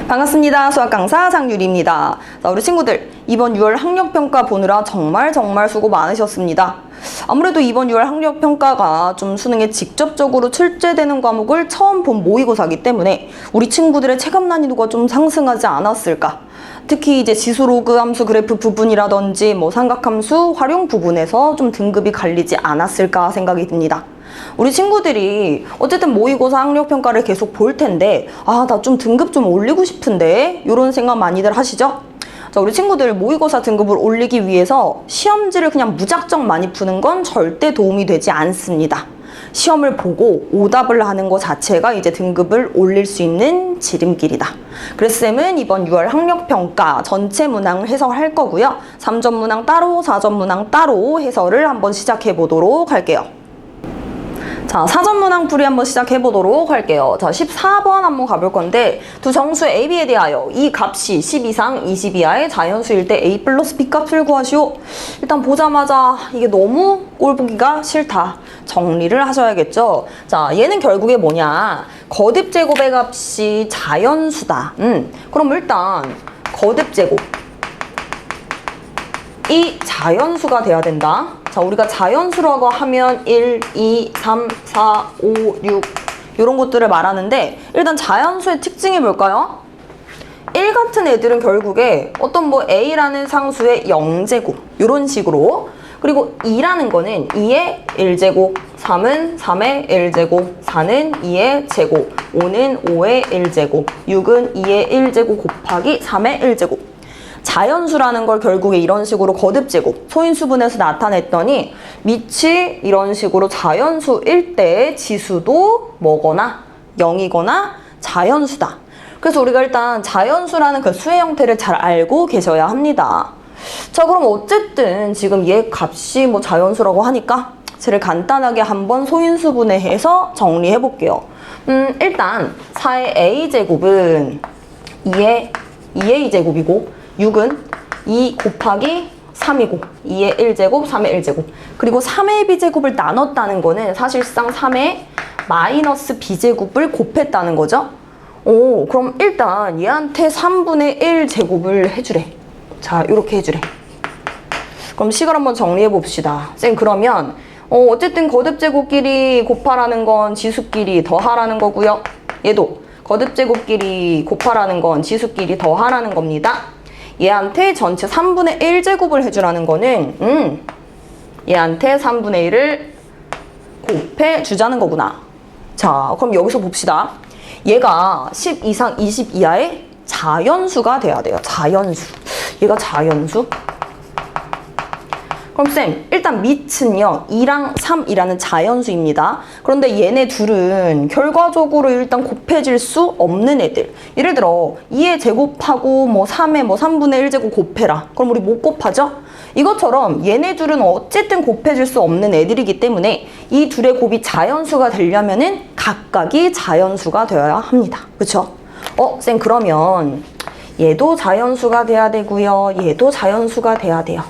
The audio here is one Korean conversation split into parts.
반갑습니다. 수학 강사 장유리입니다. 자, 우리 친구들 이번 6월 학력평가 보느라 정말 수고 많으셨습니다. 아무래도 이번 6월 학력평가가 좀 수능에 직접적으로 출제되는 과목을 처음 본 모의고사이기 때문에 우리 친구들의 체감 난이도가 좀 상승하지 않았을까? 특히 이제 지수로그 함수 그래프 부분이라든지 삼각함수 활용 부분에서 좀 등급이 갈리지 않았을까 생각이 듭니다. 우리 친구들이 어쨌든 모의고사 학력평가를 계속 볼 텐데 나 좀 등급 좀 올리고 싶은데 이런 생각 많이들 하시죠? 자, 우리 친구들 모의고사 등급을 올리기 위해서 시험지를 그냥 무작정 많이 푸는 건 절대 도움이 되지 않습니다. 시험을 보고 오답을 하는 것 자체가 이제 등급을 올릴 수 있는 지름길이다. 그래서 쌤은 이번 6월 학력평가 전체 문항을 해설할 거고요. 3점 문항 따로, 4점 문항 따로 해설을 한번 시작해 보도록 할게요. 자, 사전 문항 풀이 한번 시작해 보도록 할게요. 자, 14번 한번 가볼 건데 두 정수 A, B에 대하여 이 값이 10 이상 20 이하의 자연수일 때 A 플러스 B 값을 구하시오. 일단 보자마자 이게 너무 꼴 보기가 싫다. 정리를 하셔야겠죠. 자, 얘는 결국에 뭐냐? 거듭 제곱의 값이 자연수다. 그럼 일단 거듭 제곱 이 자연수가 돼야 된다. 자, 우리가 자연수라고 하면 1, 2, 3, 4, 5, 6 이런 것들을 말하는데 일단 자연수의 특징이 뭘까요? 1 같은 애들은 결국에 어떤 A라는 상수의 0제곱 이런 식으로, 그리고 2라는 거는 2의 1제곱, 3은 3의 1제곱, 4는 2의 제곱, 5는 5의 1제곱, 6은 2의 1제곱 곱하기 3의 1제곱. 자연수라는 걸 결국에 이런 식으로 거듭제곱, 소인수분해서 나타냈더니 밑이 이런 식으로 자연수일 때 지수도 뭐거나 0이거나 자연수다. 그래서 우리가 일단 자연수라는 그 수의 형태를 잘 알고 계셔야 합니다. 자, 그럼 어쨌든 지금 얘 값이 자연수라고 하니까 쟤를 간단하게 한번 소인수분해해서 정리해 볼게요. 일단 4의 a제곱은 2의 2a제곱이고 6은 2 곱하기 3이고 2의 1제곱, 3의 1제곱. 그리고 3의 b제곱을 나눴다는 거는 사실상 3의 마이너스 b제곱을 곱했다는 거죠. 그럼 일단 얘한테 3분의 1제곱을 해주래. 자, 이렇게 해주래. 그럼 식을 한번 정리해 봅시다. 쌤, 그러면 어쨌든 거듭제곱끼리 곱하라는 건 지수끼리 더하라는 거고요. 얘도 거듭제곱끼리 곱하라는 건 지수끼리 더하라는 겁니다. 얘한테 전체 3분의 1제곱을 해주라는 거는 얘한테 3분의 1을 곱해주자는 거구나. 자, 그럼 여기서 봅시다. 얘가 10 이상 20 이하의 자연수가 돼야 돼요. 자연수. 얘가 자연수. 그럼 쌤, 일단 밑은요 2랑 3이라는 자연수입니다. 그런데 얘네 둘은 결과적으로 일단 곱해질 수 없는 애들. 예를 들어 2의 제곱하고 3의 3분의 1제곱 곱해라. 그럼 우리 못 곱하죠? 이것처럼 얘네 둘은 어쨌든 곱해질 수 없는 애들이기 때문에 이 둘의 곱이 자연수가 되려면은 각각이 자연수가 되어야 합니다. 그쵸? 쌤, 그러면 얘도 자연수가 돼야 되고요. 얘도 자연수가 돼야 돼요.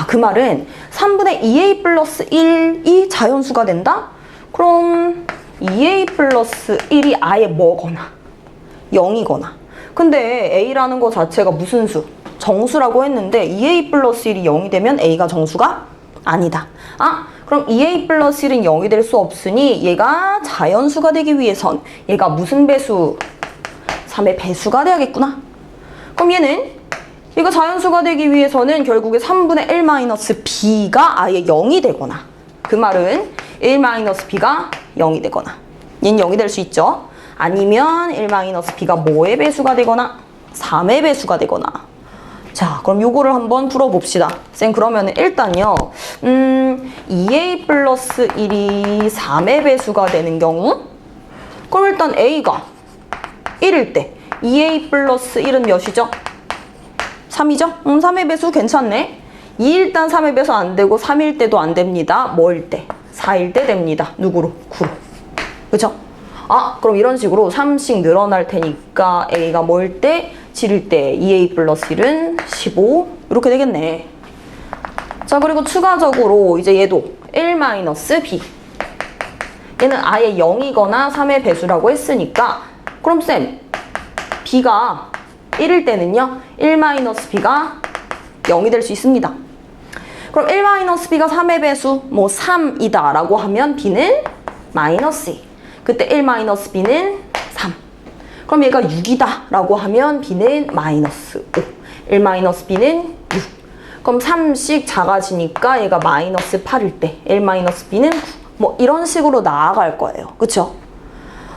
그 말은 3분의 2a 플러스 1이 자연수가 된다? 그럼 2a 플러스 1이 아예 뭐거나 0이거나. 근데 a라는 거 자체가 무슨 수? 정수라고 했는데 2a 플러스 1이 0이 되면 a가 정수가 아니다. 그럼 2a 플러스 1은 0이 될 수 없으니 얘가 자연수가 되기 위해선 얘가 무슨 배수? 3의 배수가 돼야겠구나. 그럼 얘는 이거 자연수가 되기 위해서는 결국에 3분의 1-b가 아예 0이 되거나, 그 말은 1-b가 0이 되거나, 얘는 0이 될 수 있죠. 아니면 1-b가 뭐의 배수가 되거나 3의 배수가 되거나. 자, 그럼 요거를 한번 풀어봅시다. 쌤, 그러면 일단요 2a 플러스 1이 3의 배수가 되는 경우, 그럼 일단 a가 1일 때 2a 플러스 1은 몇이죠? 3이죠? 3의 배수 괜찮네. 2일 단 3의 배수 안 되고 3일 때도 안 됩니다. 뭐일 때? 4일 때 됩니다. 누구로? 9로. 그쵸? 그럼 이런 식으로 3씩 늘어날 테니까 A가 뭐일 때? 7일 때 2A 플러스 1은 15 이렇게 되겠네. 자, 그리고 추가적으로 이제 얘도 1-B 얘는 아예 0이거나 3의 배수라고 했으니까 그럼 쌤 b가 1일 때는요 1-b가 0이 될 수 있습니다. 그럼 1-b가 3의 배수 뭐 3이다 라고 하면 b는 마이너스 2. 그때 1-b는 3. 그럼 얘가 6이다 라고 하면 b는 마이너스 5. 1-b는 6. 그럼 3씩 작아지니까 얘가 마이너스 8일 때 1-b는 9. 뭐 이런 식으로 나아갈 거예요. 그쵸?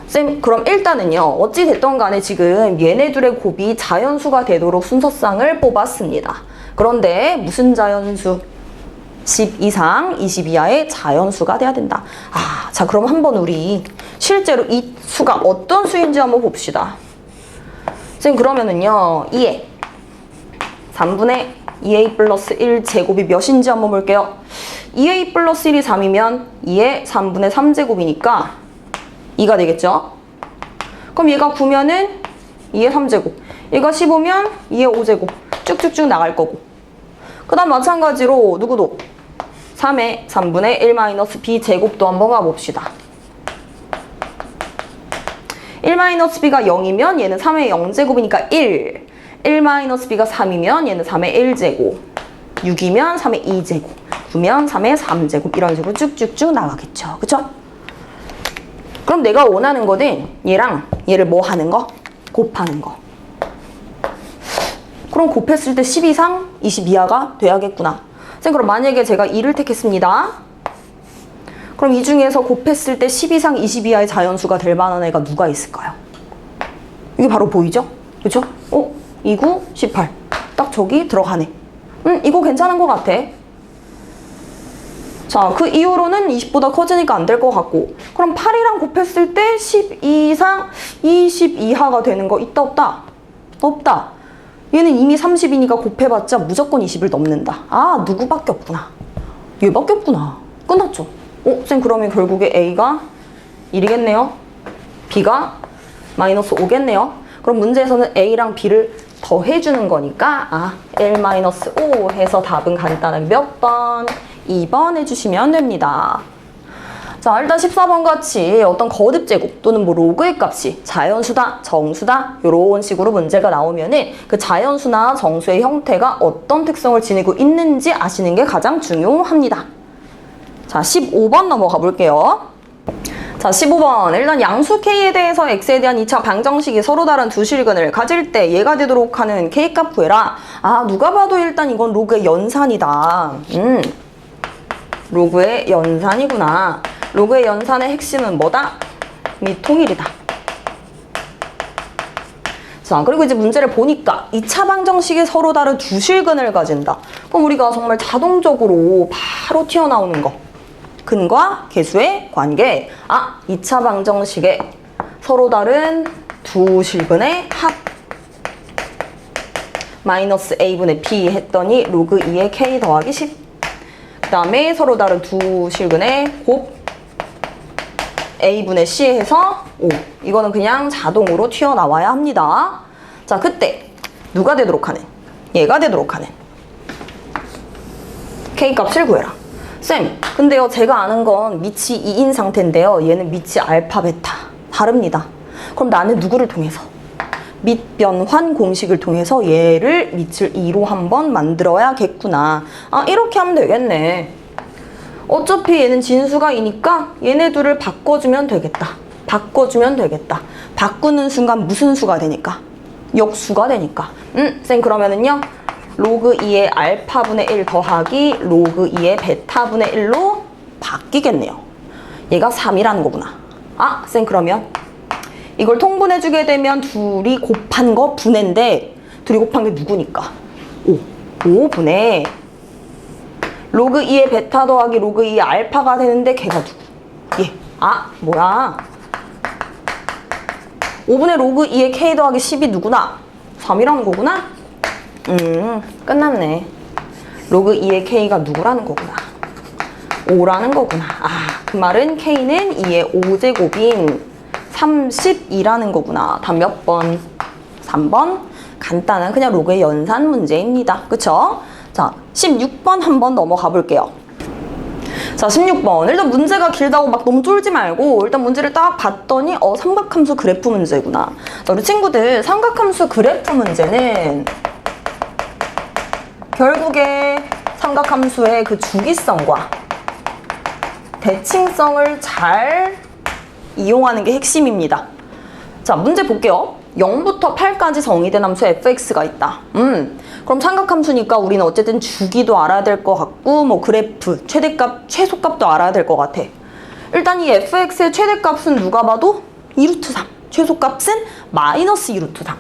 쌤, 그럼 일단은요, 어찌 됐던 간에 지금 얘네들의 곱이 자연수가 되도록 순서상을 뽑았습니다. 그런데 무슨 자연수? 10 이상 20 이하의 자연수가 돼야 된다. 아, 자, 그럼 한번 우리 실제로 이 수가 어떤 수인지 한번 봅시다. 쌤, 그러면은요, 2에 3분의 2a 플러스 1 제곱이 몇인지 한번 볼게요. 2a 플러스 1이 3이면 2의 3분의 3제곱이니까 2가 되겠죠? 그럼 얘가 9면은 2의 3제곱. 얘가 15면 2의 5제곱. 쭉쭉쭉 나갈 거고. 그 다음 마찬가지로 누구도 3의 3분의 1-b 제곱도 한번 가봅시다. 1-b가 0이면 얘는 3의 0제곱이니까 1. 1-b가 3이면 얘는 3의 1제곱. 6이면 3의 2제곱. 9면 3의 3제곱. 이런 식으로 쭉쭉쭉 나가겠죠. 그쵸? 그럼 내가 원하는 거는 얘랑 얘를 뭐 하는 거? 곱하는 거. 그럼 곱했을 때 10 이상 20 이하가 돼야겠구나. 쌤, 그럼 만약에 제가 2를 택했습니다. 그럼 이 중에서 곱했을 때 10 이상 20 이하의 자연수가 될 만한 애가 누가 있을까요? 이게 바로 보이죠? 그쵸? 29, 18. 딱 저기 들어가네. 이거 괜찮은 것 같아. 자, 그 이후로는 20보다 커지니까 안 될 것 같고. 그럼 8이랑 곱했을 때 10 이상 20 이하가 되는 거 있다 없다? 없다. 얘는 이미 30이니까 곱해봤자 무조건 20을 넘는다. 아, 누구밖에 없구나. 얘밖에 없구나. 끝났죠? 쌤, 그러면 결국에 A가 1이겠네요. B가 마이너스 5겠네요. 그럼 문제에서는 A랑 B를 더해주는 거니까 1-5 해서 답은 간단하게 몇 번? 2번 해주시면 됩니다. 자, 일단 14번 같이 어떤 거듭 제곱 또는 뭐 로그의 값이 자연수다, 정수다 이런 식으로 문제가 나오면은 그 자연수나 정수의 형태가 어떤 특성을 지니고 있는지 아시는 게 가장 중요합니다. 자, 15번 넘어가 볼게요. 자, 15번. 일단 양수 K에 대해서 X에 대한 2차 방정식이 서로 다른 두 실근을 가질 때 얘가 되도록 하는 K값 구해라. 아, 누가 봐도 일단 이건 로그의 연산이다. 로그의 연산이구나. 로그의 연산의 핵심은 뭐다? 미통일이다. 자, 그리고 이제 문제를 보니까 2차 방정식이 서로 다른 두 실근을 가진다. 그럼 우리가 정말 자동적으로 바로 튀어나오는 거. 근과 계수의 관계. 2차 방정식에 서로 다른 두 실근의 합. 마이너스 a분의 b 했더니 로그 2의 k 더하기 10. 그 다음에 서로 다른 두 실근의 곱 a분의 c 해서 5. 이거는 그냥 자동으로 튀어나와야 합니다. 자, 그때 누가 되도록 하는? 얘가 되도록 하는 k값을 구해라. 쌤, 근데요, 제가 아는 건 밑이 2인 상태인데요. 얘는 밑이 알파, 베타. 다릅니다. 그럼 나는 누구를 통해서? 밑변환 공식을 통해서 얘를 밑을 2로 한번 만들어야겠구나. 이렇게 하면 되겠네. 어차피 얘는 진수가 2니까 얘네 둘을 바꿔주면 되겠다. 바꿔주면 되겠다. 바꾸는 순간 무슨 수가 되니까? 역수가 되니까. 쌤, 그러면은요. 로그 2의 알파분의 1 더하기 로그 2의 베타분의 1로 바뀌겠네요. 얘가 3이라는 거구나. 쌤, 그러면 이걸 통분해주게 되면 둘이 곱한 거 분해인데 둘이 곱한 게 누구니까? 5분의 로그 2의 베타 더하기 로그 2의 알파가 되는데 걔가 누구? 얘. 뭐야. 5분의 로그 2의 k 더하기 10이 누구나? 3이라는 거구나? 끝났네. 로그 2의 k가 누구라는 거구나. 5라는 거구나. 그 말은 k는 2의 5제곱인 32라는 거구나. 답 몇 번? 3번. 간단한 그냥 로그의 연산 문제입니다. 그쵸? 자, 16번 한번 넘어가 볼게요. 자, 16번. 일단 문제가 길다고 막 너무 쫄지 말고 일단 문제를 딱 봤더니 삼각함수 그래프 문제구나. 자, 우리 친구들 삼각함수 그래프 문제는 결국에 삼각함수의 그 주기성과 대칭성을 잘 이용하는 게 핵심입니다. 자, 문제 볼게요. 0부터 8까지 정의된 함수 fx가 있다. 그럼 삼각함수니까 우리는 어쨌든 주기도 알아야 될 것 같고 뭐 그래프, 최대값, 최소값도 알아야 될 것 같아. 일단 이 fx의 최대값은 누가 봐도 2루트 3, 최소값은 마이너스 2루트 3.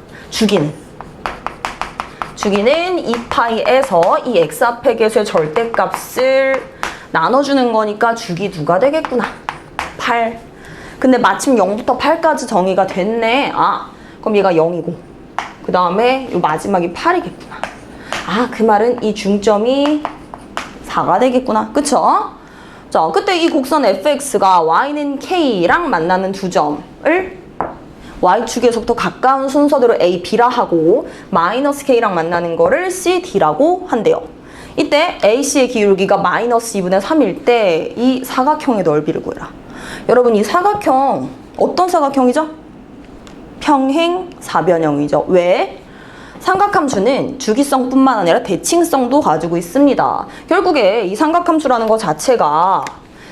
주기는 2파이에서 이 x 앞에 계수의 절대값을 나눠주는 거니까 주기 누가 되겠구나. 8. 근데 마침 0부터 8까지 정의가 됐네. 그럼 얘가 0이고 그 다음에 이 마지막이 8이겠구나. 그 말은 이 중점이 4가 되겠구나. 그쵸? 자, 그때 이 곡선 fx가 y는 k랑 만나는 두 점을 y축에서부터 가까운 순서대로 a, b라 하고 마이너스 k랑 만나는 거를 c, d라고 한대요. 이때 AC의 기울기가 마이너스 2분의 3일 때 이 사각형의 넓이를 구해라. 여러분, 이 사각형 어떤 사각형이죠? 평행 사변형이죠. 왜? 삼각함수는 주기성뿐만 아니라 대칭성도 가지고 있습니다. 결국에 이 삼각함수라는 것 자체가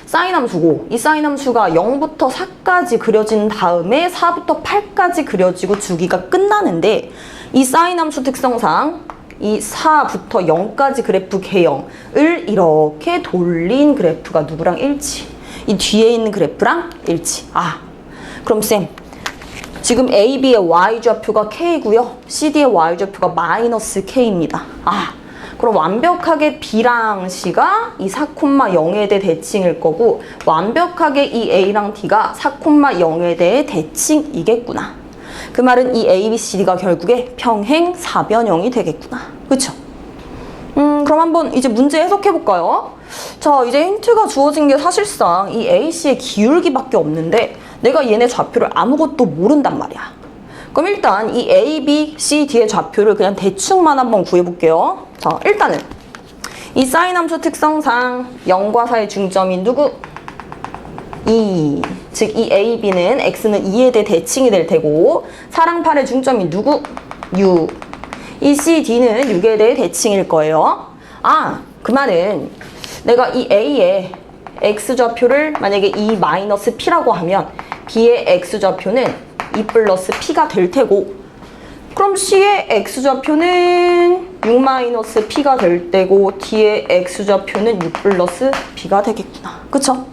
사인함수고 이 사인함수가 0부터 4까지 그려진 다음에 4부터 8까지 그려지고 주기가 끝나는데 이 사인함수 특성상 이 4부터 0까지 그래프 개형을 이렇게 돌린 그래프가 누구랑 일치? 이 뒤에 있는 그래프랑 일치. 그럼 쌤, 지금 AB의 y좌표가 k고요. CD의 y좌표가 마이너스 k입니다. 그럼 완벽하게 B랑 C가 이 4,0에 대해 대칭일 거고 완벽하게 이 A랑 D가 4,0에 대해 대칭이겠구나. 그 말은 이 A, B, C, D가 결국에 평행 사변형이 되겠구나. 그쵸? 그럼 한번 이제 문제 해석해볼까요? 자, 이제 힌트가 주어진 게 사실상 이 A, C의 기울기밖에 없는데 내가 얘네 좌표를 아무것도 모른단 말이야. 그럼 일단 이 A, B, C, D의 좌표를 그냥 대충만 한번 구해볼게요. 자, 일단은 이 사인함수 특성상 0과 4의 중점이 누구? 2. 즉, 이 A, B는 X는 2에 대해 대칭이 될 테고 4랑 8의 중점이 누구? 6. 이 C, D는 6에 대해 대칭일 거예요. 그 말은 내가 이 A의 X좌표를 만약에 2-P라고 하면 B의 X좌표는 2+P가 될 테고 그럼 C의 X좌표는 6-P가 될 테고 D의 X좌표는 6+B가 되겠구나. 그쵸?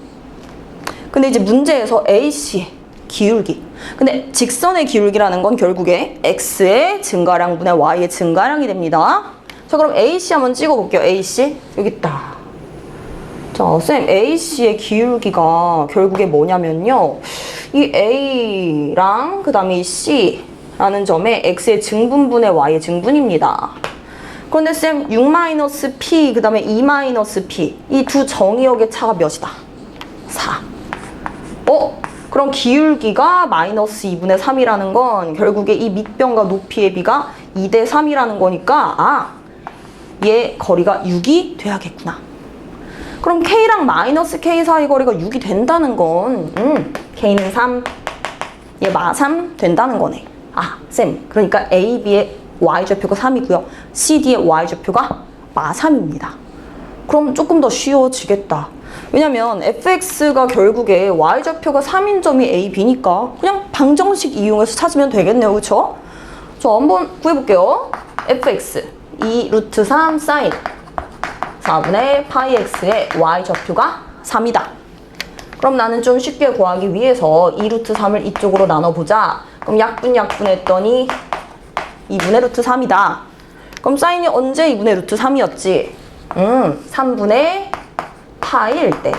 근데 이제 문제에서 AC의 기울기. 근데 직선의 기울기라는 건 결국에 X의 증가량분의 Y의 증가량이 됩니다. 자, 그럼 AC 한번 찍어볼게요. AC. 여기 있다. 자, 쌤, AC의 기울기가 결국에 뭐냐면요. 이 A랑 그 다음에 이 C라는 점에 X의 증분분의 Y의 증분입니다. 그런데 쌤, 6-P, 그 다음에 2-P. 이 두 정의역의 차가 몇이다? 4. 그럼 기울기가 마이너스 2분의 3이라는 건 결국에 이 밑변과 높이의 비가 2대 3이라는 거니까 얘 거리가 6이 돼야겠구나. 그럼 K랑 마이너스 K 사이 거리가 6이 된다는 건 K는 3, 얘 마3 된다는 거네. 쌤, 그러니까 A, B의 Y좌표가 3이고요. C, D의 Y좌표가 마3입니다. 그럼 조금 더 쉬워지겠다. 왜냐면 fx가 결국에 y좌표가 3인 점이 a, b니까 그냥 방정식 이용해서 찾으면 되겠네요. 그쵸? 자, 한번 구해볼게요. fx 2루트 3 사인 4분의 파이 x의 y좌표가 3이다. 그럼 나는 좀 쉽게 구하기 위해서 2루트 3을 이쪽으로 나눠보자. 그럼 약분 했더니 2분의 루트 3이다. 그럼 사인이 언제 2분의 루트 3이었지? 3분의 파일 때.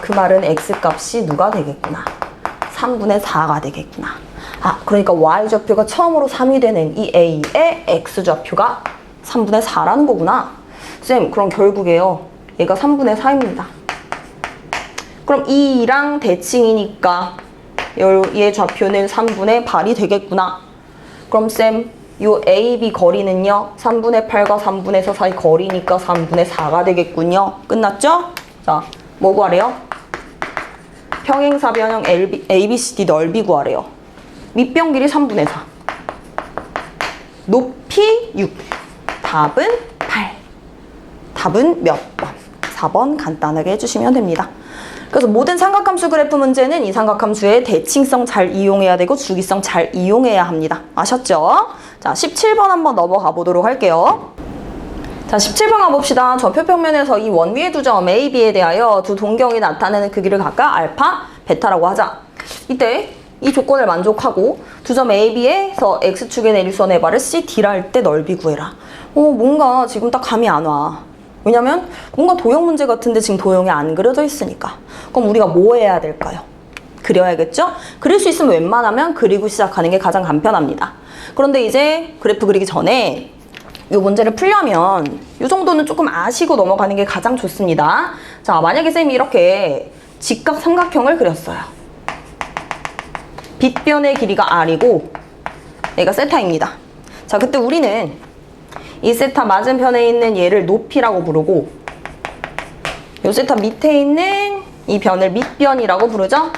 그 말은 x값이 누가 되겠구나. 3분의 4가 되겠구나. 그러니까 y좌표가 처음으로 3이 되는 이 a의 x좌표가 3분의 4라는 거구나. 쌤, 그럼 결국에요. 얘가 3분의 4입니다. 그럼 2랑 대칭이니까 얘 좌표는 3분의 8이 되겠구나. 그럼 쌤, 요 AB 거리는요 3분의 8과 3분의 4 사이 거리니까 3분의 4가 되겠군요. 끝났죠? 자, 뭐 구하래요? 평행사변형 ABCD 넓이 구하래요. 밑변 길이 3분의 4, 높이 6, 답은 8. 답은 몇 번? 4번 간단하게 해주시면 됩니다. 그래서 모든 삼각함수 그래프 문제는 이 삼각함수의 대칭성 잘 이용해야 되고 주기성 잘 이용해야 합니다. 아셨죠? 자, 17번 한번 넘어가 보도록 할게요. 자, 17번 가봅시다. 좌표평면에서 이 원위의 두 점 A, B에 대하여 두 동경이 나타내는 크기를 각각 알파, 베타라고 하자. 이때 이 조건을 만족하고 두 점 A, B에서 X축의 내리선의 바를 C, D라 할 때 넓이 구해라. 뭔가 지금 딱 감이 안 와. 왜냐면 뭔가 도형 문제 같은데 지금 도형이 안 그려져 있으니까. 그럼 우리가 뭐 해야 될까요? 그려야겠죠? 그릴 수 있으면 웬만하면 그리고 시작하는 게 가장 간편합니다. 그런데 이제 그래프 그리기 전에 이 문제를 풀려면 이 정도는 조금 아시고 넘어가는 게 가장 좋습니다. 자, 만약에 쌤이 이렇게 직각 삼각형을 그렸어요. 빗변의 길이가 R이고 얘가 세타입니다. 자, 그때 우리는 이 세타 맞은편에 있는 얘를 높이라고 부르고 이 세타 밑에 있는 이 변을 밑변이라고 부르죠?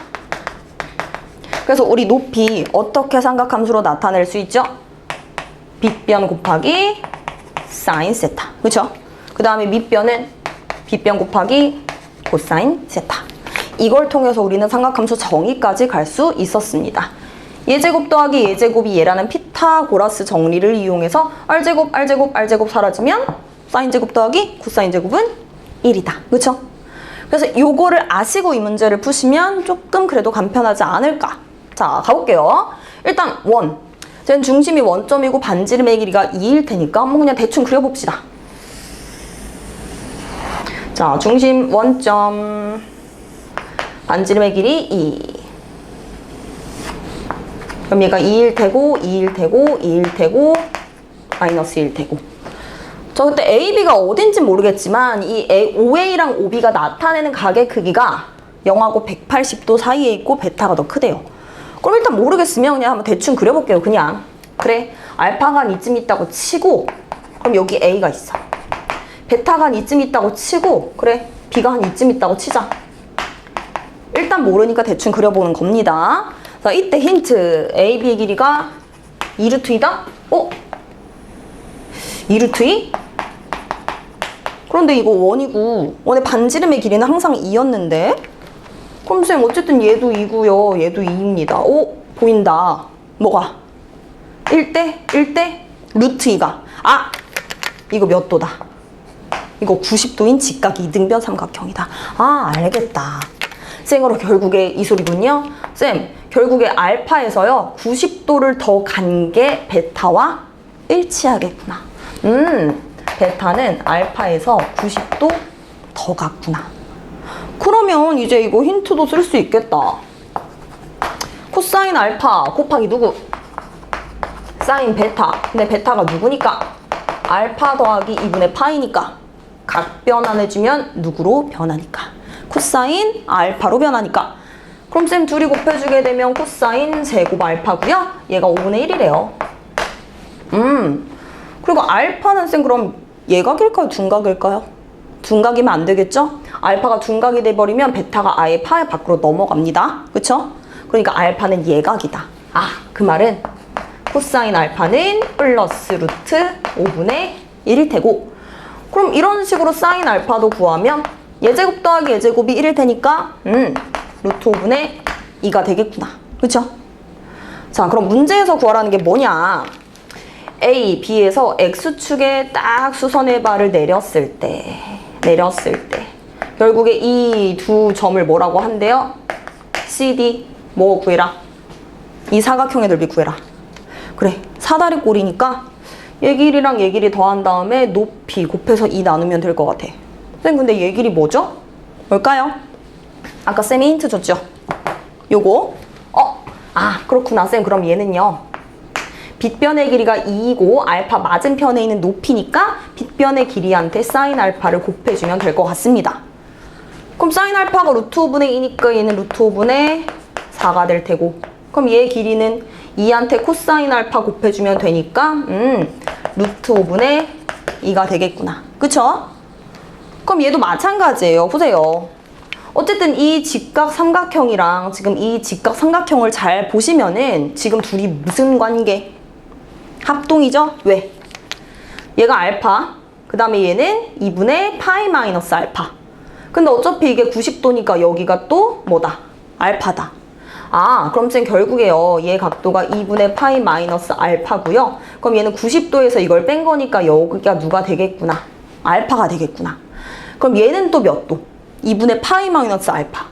그래서 우리 높이 어떻게 삼각함수로 나타낼 수 있죠? 빗변 곱하기 사인 세타. 그렇죠? 그 다음에 밑변은 빗변 곱하기 코사인 세타. 이걸 통해서 우리는 삼각함수 정의까지 갈 수 있었습니다. 예제곱 더하기 예제곱이 얘라는 피타고라스 정리를 이용해서 R제곱, R제곱, R제곱 사라지면 사인제곱 더하기 코사인제곱은 1이다. 그쵸? 그래서 요거를 아시고 이 문제를 푸시면 조금 그래도 간편하지 않을까. 자, 가볼게요. 일단 원. 쟤는 중심이 원점이고 반지름의 길이가 2일 테니까 한번 그냥 대충 그려봅시다. 자, 중심 원점. 반지름의 길이 2. 그럼 얘가 2일 테고, 2일 테고, 2일 테고, 마이너스 1 테고. 저 그때 AB가 어딘지 모르겠지만 이 OA랑 OB가 나타내는 각의 크기가 0하고 180도 사이에 있고 베타가 더 크대요. 그럼 일단 모르겠으면 그냥 한번 대충 그려볼게요. 그냥. 그래, 알파가 한 이쯤 있다고 치고 그럼 여기 A가 있어. 베타가 한 이쯤 있다고 치고 그래, B가 한 이쯤 있다고 치자. 일단 모르니까 대충 그려보는 겁니다. 자, 이때 힌트. AB의 길이가 2루트 2다? 2루트 2? 그런데 이거 원이고 원의 반지름의 길이는 항상 2였는데 그럼 쌤 어쨌든 얘도 2고요. 얘도 2입니다. 보인다. 뭐가? 1대 루트 2가. 이거 몇 도다? 이거 90도인 직각 이등변 삼각형이다. 알겠다. 쌤으로 결국에 이 소리군요. 쌤, 결국에 알파에서요 90도를 더 간 게 베타와 일치하겠구나. 베타는 알파에서 90도 더 갔구나. 그러면 이제 이거 힌트도 쓸 수 있겠다. 코사인 알파 곱하기 누구? 사인 베타. 근데 베타가 누구니까? 알파 더하기 2분의 파이니까. 각 변환해주면 누구로 변하니까? 코사인 알파로 변하니까. 그럼 쌤 둘이 곱해주게 되면 코사인 제곱 알파고요. 얘가 5분의 1이래요. 그리고 알파는 쌤 그럼 예각일까요? 둔각일까요? 둔각이면 안 되겠죠? 알파가 둔각이 돼버리면 베타가 아예 파 밖으로 넘어갑니다. 그쵸? 그러니까 알파는 예각이다. 그 말은 코사인 알파는 플러스 루트 5분의 1일 테고 그럼 이런 식으로 사인 알파도 구하면 예제곱 더하기 예제곱이 1일 테니까 루트 5분의 2가 되겠구나. 그쵸? 자, 그럼 문제에서 구하라는 게 뭐냐? A, B에서 X축에 딱 수선의 발을 내렸을 때 결국에 이 두 점을 뭐라고 한대요? CD 뭐 구해라? 이 사각형의 넓이 구해라. 그래, 사다리 꼴이니까 얘 길이랑 얘 길이 더한 다음에 높이 곱해서 2 나누면 될 것 같아. 쌤 근데 얘 길이 뭐죠? 뭘까요? 아까 쌤이 힌트 줬죠? 요거. 그렇구나. 쌤 그럼 얘는요. 빗변의 길이가 2이고 알파 맞은편에 있는 높이니까 빗변의 길이한테 사인 알파를 곱해주면 될 것 같습니다. 그럼 사인 알파가 루트 5분의 2니까 얘는 루트 5분의 4가 될 테고 그럼 얘 길이는 2한테 코사인 알파 곱해주면 되니까 루트 5분의 2가 되겠구나. 그쵸? 그럼 얘도 마찬가지예요. 보세요. 어쨌든 이 직각 삼각형이랑 지금 이 직각 삼각형을 잘 보시면은 지금 둘이 무슨 관계? 합동이죠? 왜? 얘가 알파, 그 다음에 얘는 2분의 파이 마이너스 알파. 근데 어차피 이게 90도니까 여기가 또 뭐다? 알파다. 아, 그럼 지금 결국에요. 얘 각도가 2분의 파이 마이너스 알파고요. 그럼 얘는 90도에서 이걸 뺀 거니까 여기가 누가 되겠구나? 알파가 되겠구나. 그럼 얘는 또 몇 도? 2분의 파이 마이너스 알파.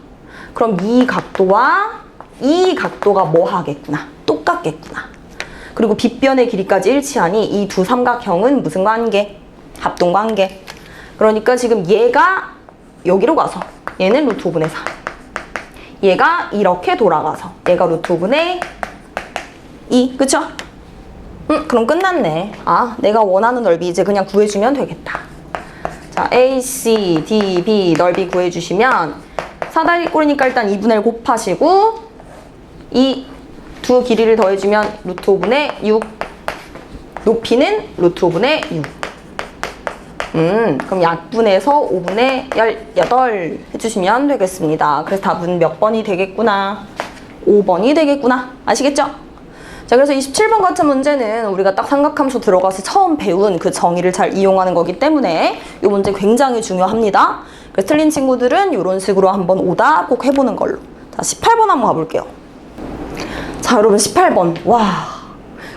그럼 이 각도와 이 각도가 뭐 하겠구나? 똑같겠구나. 그리고 빗변의 길이까지 일치하니 이 두 삼각형은 무슨 관계? 합동 관계. 그러니까 지금 얘가 여기로 가서 얘는 루트 5분의 4. 얘가 이렇게 돌아가서 얘가 루트 5분의 2. 그쵸? 그럼 끝났네. 아, 내가 원하는 넓이 이제 그냥 구해주면 되겠다. 자, A, C, D, B 넓이 구해주시면 사다리꼴이니까 일단 2분의 1 곱하시고 이 두 길이를 더해주면 루트 5분의 6. 높이는 루트 5분의 6. 그럼 약분해서 5분의 18 해주시면 되겠습니다. 그래서 답은 몇 번이 되겠구나? 5번이 되겠구나. 아시겠죠? 자, 그래서 27번 같은 문제는 우리가 딱 삼각함수 들어가서 처음 배운 그 정의를 잘 이용하는 거기 때문에 이 문제 굉장히 중요합니다. 그래서 틀린 친구들은 이런 식으로 한번 오답 꼭 해보는 걸로. 자, 18번 한번 가볼게요. 자, 여러분 18번. 와,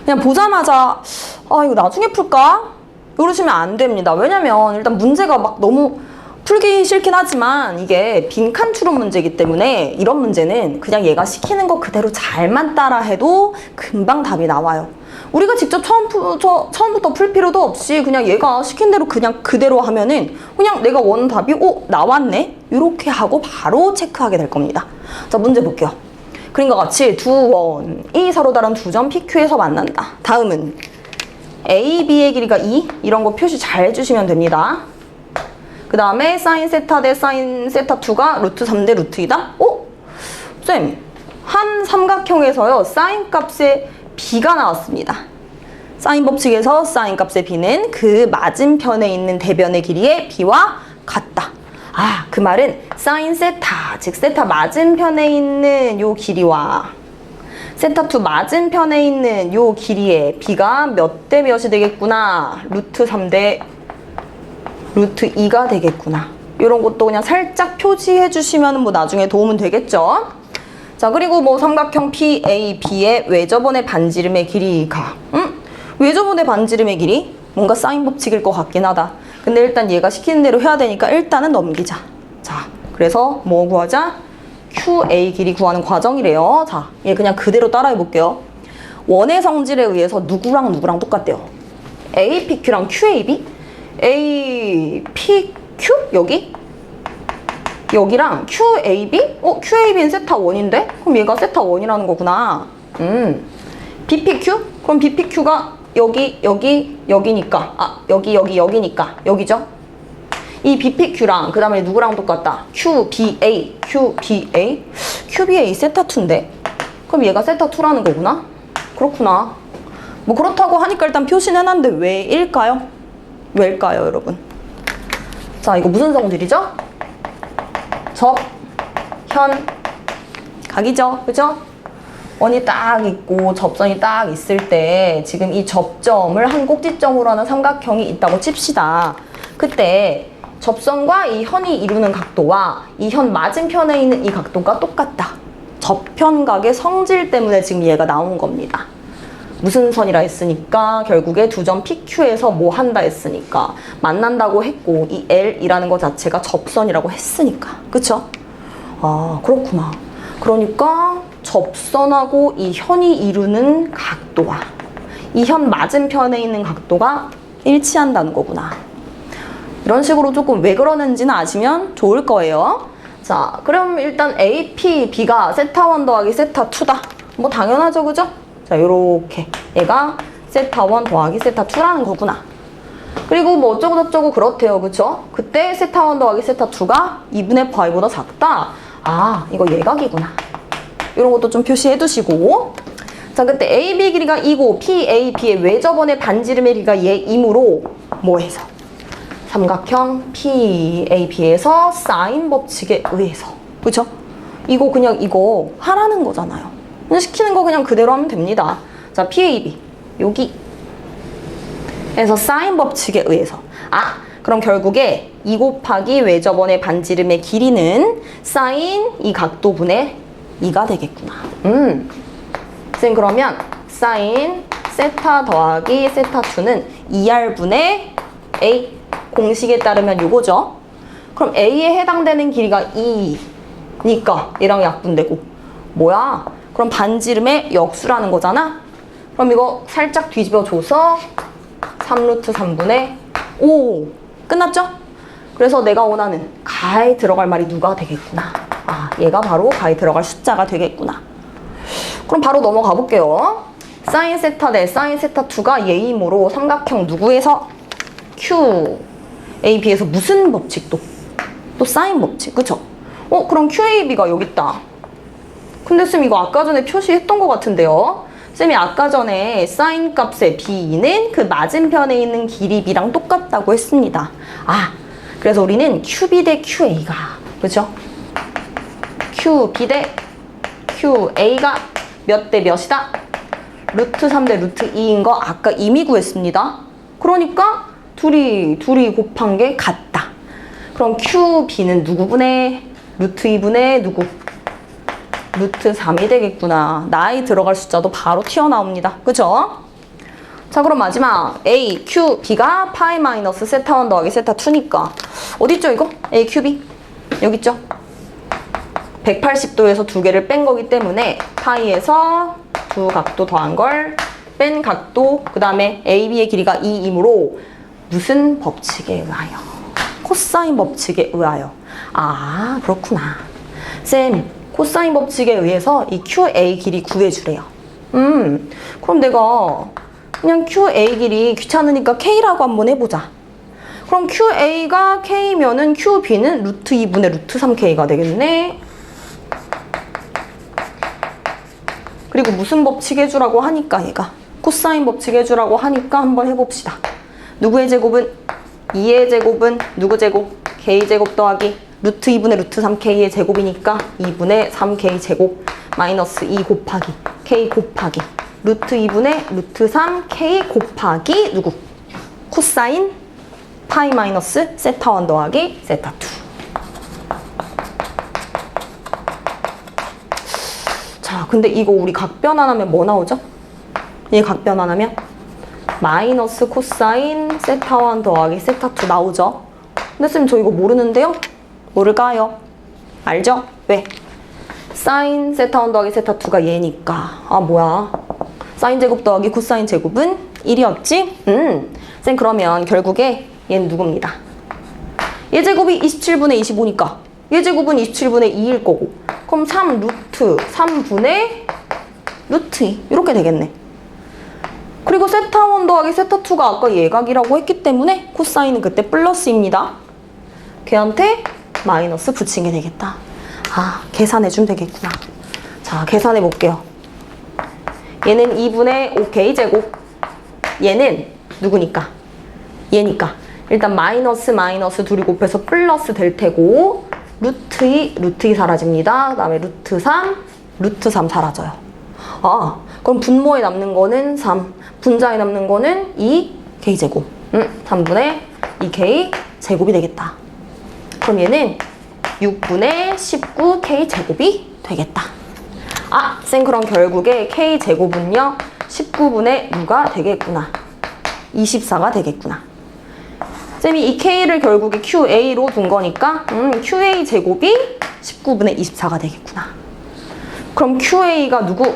그냥 보자마자 아, 이거 나중에 풀까? 이러시면 안 됩니다. 왜냐면 일단 문제가 막 너무 풀기 싫긴 하지만 이게 빈칸 추론 문제이기 때문에 이런 문제는 그냥 얘가 시키는 거 그대로 잘만 따라 해도 금방 답이 나와요. 우리가 직접 처음부터 풀 필요도 없이 그냥 얘가 시킨 대로 그냥 그대로 하면은 그냥 내가 원하는 답이 나왔네? 이렇게 하고 바로 체크하게 될 겁니다. 자, 문제 볼게요. 그림과 같이 두 원이 서로 다른 두 점 PQ에서 만난다. 다음은 A, B의 길이가 2 이런 거 표시 잘 해주시면 됩니다. 그 다음에 사인 세타 대 사인 세타 2가 루트 3 대 루트 2다? 쌤, 한 삼각형에서요 사인 값의 B가 나왔습니다. 사인 법칙에서 사인 값의 B는 그 맞은편에 있는 대변의 길이의 B와 같다. 아, 그 말은 사인 세타, 즉 세타 맞은편에 있는 요 길이와 세타2 맞은편에 있는 요 길이의 B가 몇 대 몇이 되겠구나? 루트 3 대 루트 2가 되겠구나. 이런 것도 그냥 살짝 표시해 주시면 뭐 나중에 도움은 되겠죠? 자, 그리고 뭐 삼각형 PAB의 외접원의 반지름의 길이가 외접원의 반지름의 길이? 뭔가 사인 법칙일 것 같긴 하다. 근데 일단 얘가 시키는 대로 해야 되니까 일단은 넘기자. 자, 그래서 뭐 구하자? QA 길이 구하는 과정이래요. 자, 얘 그냥 그대로 따라해 볼게요. 원의 성질에 의해서 누구랑 누구랑 똑같대요. APQ랑 QAB? APQ? 여기랑 QAB? QAB는 세타 1인데? 그럼 얘가 세타 1이라는 거구나. BPQ? 그럼 BPQ가 여기니까. 아, 여기니까. 여기죠? 이 BPQ랑 그 다음에 누구랑 똑같다? QBA QBA 세타2인데? 그럼 얘가 세타2라는 거구나? 그렇구나. 뭐 그렇다고 하니까 일단 표시는 해놨는데 왜일까요? 왜일까요, 여러분? 자, 이거 무슨 성질이죠? 접, 현, 각이죠? 그죠? 원이 딱 있고 접선이 딱 있을 때 지금 이 접점을 한 꼭지점으로 하는 삼각형이 있다고 칩시다. 그때 접선과 이 현이 이루는 각도와 이 현 맞은편에 있는 이 각도가 똑같다. 접현각의 성질 때문에 지금 얘가 나온 겁니다. 무슨 선이라 했으니까 결국에 두 점 PQ에서 뭐 한다 했으니까 만난다고 했고 이 L이라는 것 자체가 접선이라고 했으니까. 그쵸? 아, 그렇구나. 그러니까 접선하고 이 현이 이루는 각도와 이 현 맞은편에 있는 각도가 일치한다는 거구나. 이런 식으로 조금 왜 그러는지는 아시면 좋을 거예요. 자, 그럼 일단 AP, B가 세타1 더하기 세타2다. 뭐 당연하죠, 그죠? 자, 요렇게 얘가 세타1 더하기 세타2라는 거구나. 그리고 뭐 어쩌고저쩌고 그렇대요, 그쵸? 그때 세타1 더하기 세타2가 2분의 파이보다 작다. 아, 이거 예각이구나. 이런 것도 좀 표시해 두시고. 자, 그때 AB 길이가 2고 PAB의 외접원의 반지름의 길이가 얘이므로 뭐 해서? 삼각형 PAB에서 사인 법칙에 의해서. 그쵸? 이거 그냥 이거 하라는 거잖아요. 그냥 시키는 거 그냥 그대로 하면 됩니다. 자, PAB 여기 에서 사인 법칙에 의해서. 그럼 결국에 2 곱하기 외접원의 반지름의 길이는 사인 이 각도분의 2가 되겠구나. 쌤 그러면 사인 세타 더하기 세타2는 2R분의 A 공식에 따르면 요거죠. 그럼 A에 해당되는 길이가 2니까 얘랑 약분되고 뭐야? 그럼 반지름의 역수라는 거잖아? 그럼 이거 살짝 뒤집어줘서 3루트 3분의 5 끝났죠? 그래서 내가 원하는 가에 들어갈 말이 누가 되겠구나. 얘가 바로 가에 들어갈 숫자가 되겠구나. 그럼 바로 넘어가 볼게요. 사인 세타 대 사인 세타2가 얘이므로 삼각형 누구에서? QAB에서 무슨 법칙 또 사인 법칙, 그쵸? 그럼 QAB가 여기 있다. 근데 쌤 이거 아까 전에 표시했던 것 같은데요? 쌤이 아까 전에 사인 값의 B는 그 맞은편에 있는 길이 B랑 똑같다고 했습니다. 그래서 우리는 QB 대 QA가, 그죠? QB 대 QA가 몇 대 몇이다? 루트 3 대 루트 2인 거 아까 이미 구했습니다. 그러니까 둘이 곱한 게 같다. 그럼 QB는 누구분의? 루트 2분의 누구? 루트 3이 되겠구나. 나이 들어갈 숫자도 바로 튀어나옵니다. 그죠? 자, 그럼 마지막 A, Q, B가 파이 마이너스 세타 1 더하기 세타 2니까 어딨죠 이거? A, Q, B? 여기 있죠? 180도에서 두 개를 뺀 거기 때문에 파이에서 두 각도 더한 걸 뺀 각도, 그 다음에 A, B의 길이가 2이므로 무슨 법칙에 의하여? 코사인 법칙에 의하여. 그렇구나. 쌤, 코사인 법칙에 의해서 이 QA 길이 구해주래요. 그럼 내가 그냥 QA 길이 귀찮으니까 K라고 한번 해보자. 그럼 QA가 K면은 QB는 루트 2분의 루트 3K가 되겠네. 그리고 무슨 법칙 해주라고 하니까 얘가 코사인 법칙 해주라고 하니까 한번 해봅시다. 누구의 제곱은? 2의 제곱은 누구 제곱? K제곱 더하기 루트 2분의 루트 3K의 제곱이니까 2분의 3K 제곱 마이너스 2 곱하기 K 곱하기 루트 2분의 루트 3K 곱하기 누구? 코사인 파이 마이너스 세타 1 더하기 세타 2. 자, 근데 이거 우리 각변환하면 뭐 나오죠? 얘 각변환하면 마이너스 코사인 세타 1 더하기 세타 2 나오죠? 근데 쌤 저 이거 모르는데요? 모를까요? 알죠? 왜? 사인 세타 1 더하기 세타 2가 얘니까. 뭐야? 사인 제곱 더하기 코사인 제곱은 1이었지? 쌤 그러면 결국에 얘는 누굽니다. 얘 제곱이 27분의 25니까 얘 제곱은 27분의 2일 거고 그럼 3 루트 3분의 루트 2 이렇게 되겠네. 그리고 세타 1 더하기 세타 2가 아까 예각이라고 했기 때문에 코사인은 그때 플러스입니다. 걔한테 마이너스 붙이게 되겠다. 계산해주면 되겠구나. 자, 계산해 볼게요. 얘는 2분의 5K 제곱. 얘는 누구니까? 얘니까. 일단 마이너스 둘이 곱해서 플러스 될 테고 루트 2 사라집니다. 그 다음에 루트 3 사라져요. 그럼 분모에 남는 거는 3, 분자에 남는 거는 2K 제곱. 3분의 2K 제곱이 되겠다. 그럼 얘는 6분의 19K 제곱이 되겠다. 쌤 그럼 결국에 K 제곱은요 19분의 누가 되겠구나. 24가 되겠구나. 쌤이 이 K를 결국에 QA로 둔 거니까 QA 제곱이 19분의 24가 되겠구나. 그럼 QA가 누구?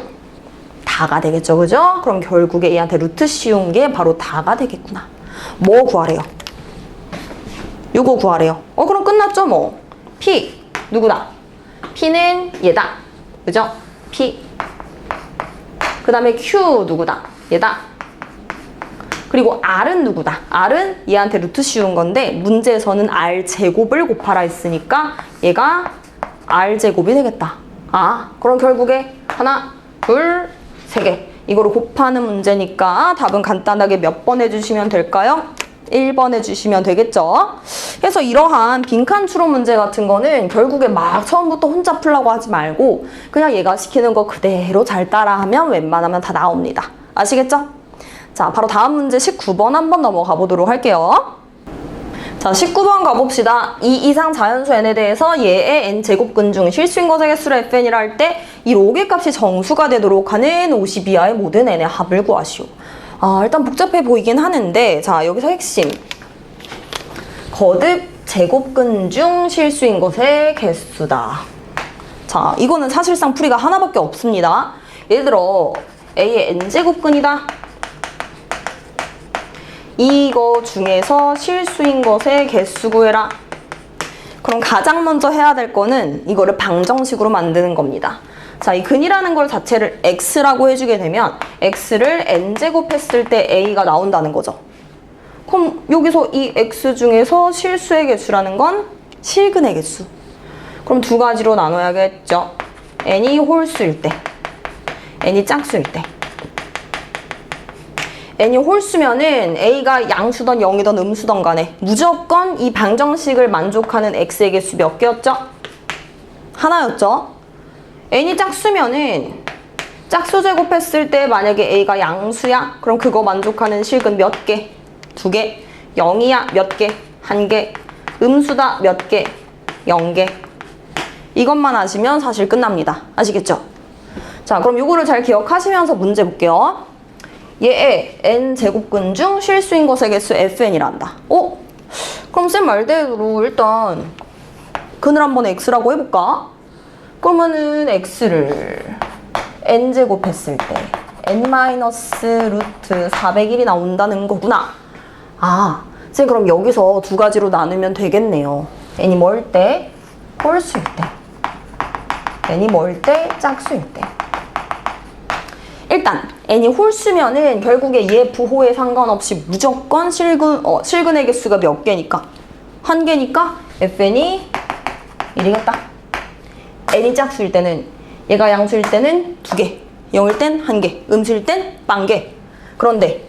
다가 되겠죠, 그죠? 그럼 결국에 얘한테 루트 씌운 게 바로 다가 되겠구나. 뭐 구하래요? 요거 구하래요. 그럼 끝났죠, 뭐. P 누구다? P는 얘다, 그죠? P. 그 다음에 Q 누구다? 얘다. 그리고 R은 누구다? R은 얘한테 루트 씌운 건데 문제에서는 R 제곱을 곱하라 했으니까 얘가 R 제곱이 되겠다. 그럼 결국에 하나, 둘, 세 개. 이거를 곱하는 문제니까 답은 간단하게 몇 번 해주시면 될까요? 1번 해주시면 되겠죠? 그래서 이러한 빈칸 추론 문제 같은 거는 결국에 막 처음부터 혼자 풀라고 하지 말고 그냥 얘가 시키는 거 그대로 잘 따라하면 웬만하면 다 나옵니다. 아시겠죠? 자, 바로 다음 문제 19번 한번 넘어가 보도록 할게요. 자, 19번 가봅시다. 이 이상 자연수 n에 대해서 얘의 n제곱근 중 실수인 것의 개수를 fn이라 할 때 이 로그의 값이 정수가 되도록 하는 50 이하의 모든 n의 합을 구하시오. 일단 복잡해 보이긴 하는데, 자, 여기서 핵심. 거듭 제곱근 중 실수인 것의 개수다. 자, 이거는 사실상 풀이가 하나밖에 없습니다. 예를 들어 A의 n제곱근이다. 이거 중에서 실수인 것의 개수 구해라. 그럼 가장 먼저 해야 될 거는 이거를 방정식으로 만드는 겁니다. 자, 이 근이라는 걸 자체를 x라고 해주게 되면 x를 n제곱 했을 때 a가 나온다는 거죠. 그럼 여기서 이 x 중에서 실수의 개수라는 건 실근의 개수. 그럼 두 가지로 나눠야겠죠. n이 홀수일 때, n이 짝수일 때. n이 홀수면은 a가 양수던 0이던 음수던 간에 무조건 이 방정식을 만족하는 x의 개수 몇 개였죠? 하나였죠? n이 짝수면은 짝수 제곱했을 때 만약에 a가 양수야? 그럼 그거 만족하는 실근 몇 개? 2개. 0이야? 몇 개? 1개. 음수다? 몇 개? 0개. 이것만 아시면 사실 끝납니다. 아시겠죠? 자, 그럼 이거를 잘 기억하시면서 문제 볼게요. 얘의 n제곱근 중 실수인 것의 개수 fn이란다. 그럼 쌤 말대로 일단 근을 한번 x라고 해볼까? 그러면은 x를 n제곱 했을 때 n-루트 401이 나온다는 거구나. 쌤 그럼 여기서 두 가지로 나누면 되겠네요. n이 뭘 때? 홀수일 때. n이 뭘 때? 짝수일 때. 일단 n이 홀수면은 결국에 얘 부호에 상관없이 무조건 실근의 개수가 몇 개니까? 1개니까 fn이 1이겠다. n이 짝수일 때는 얘가 양수일 때는 2개, 0일 땐 1개, 음수일 땐 0개. 그런데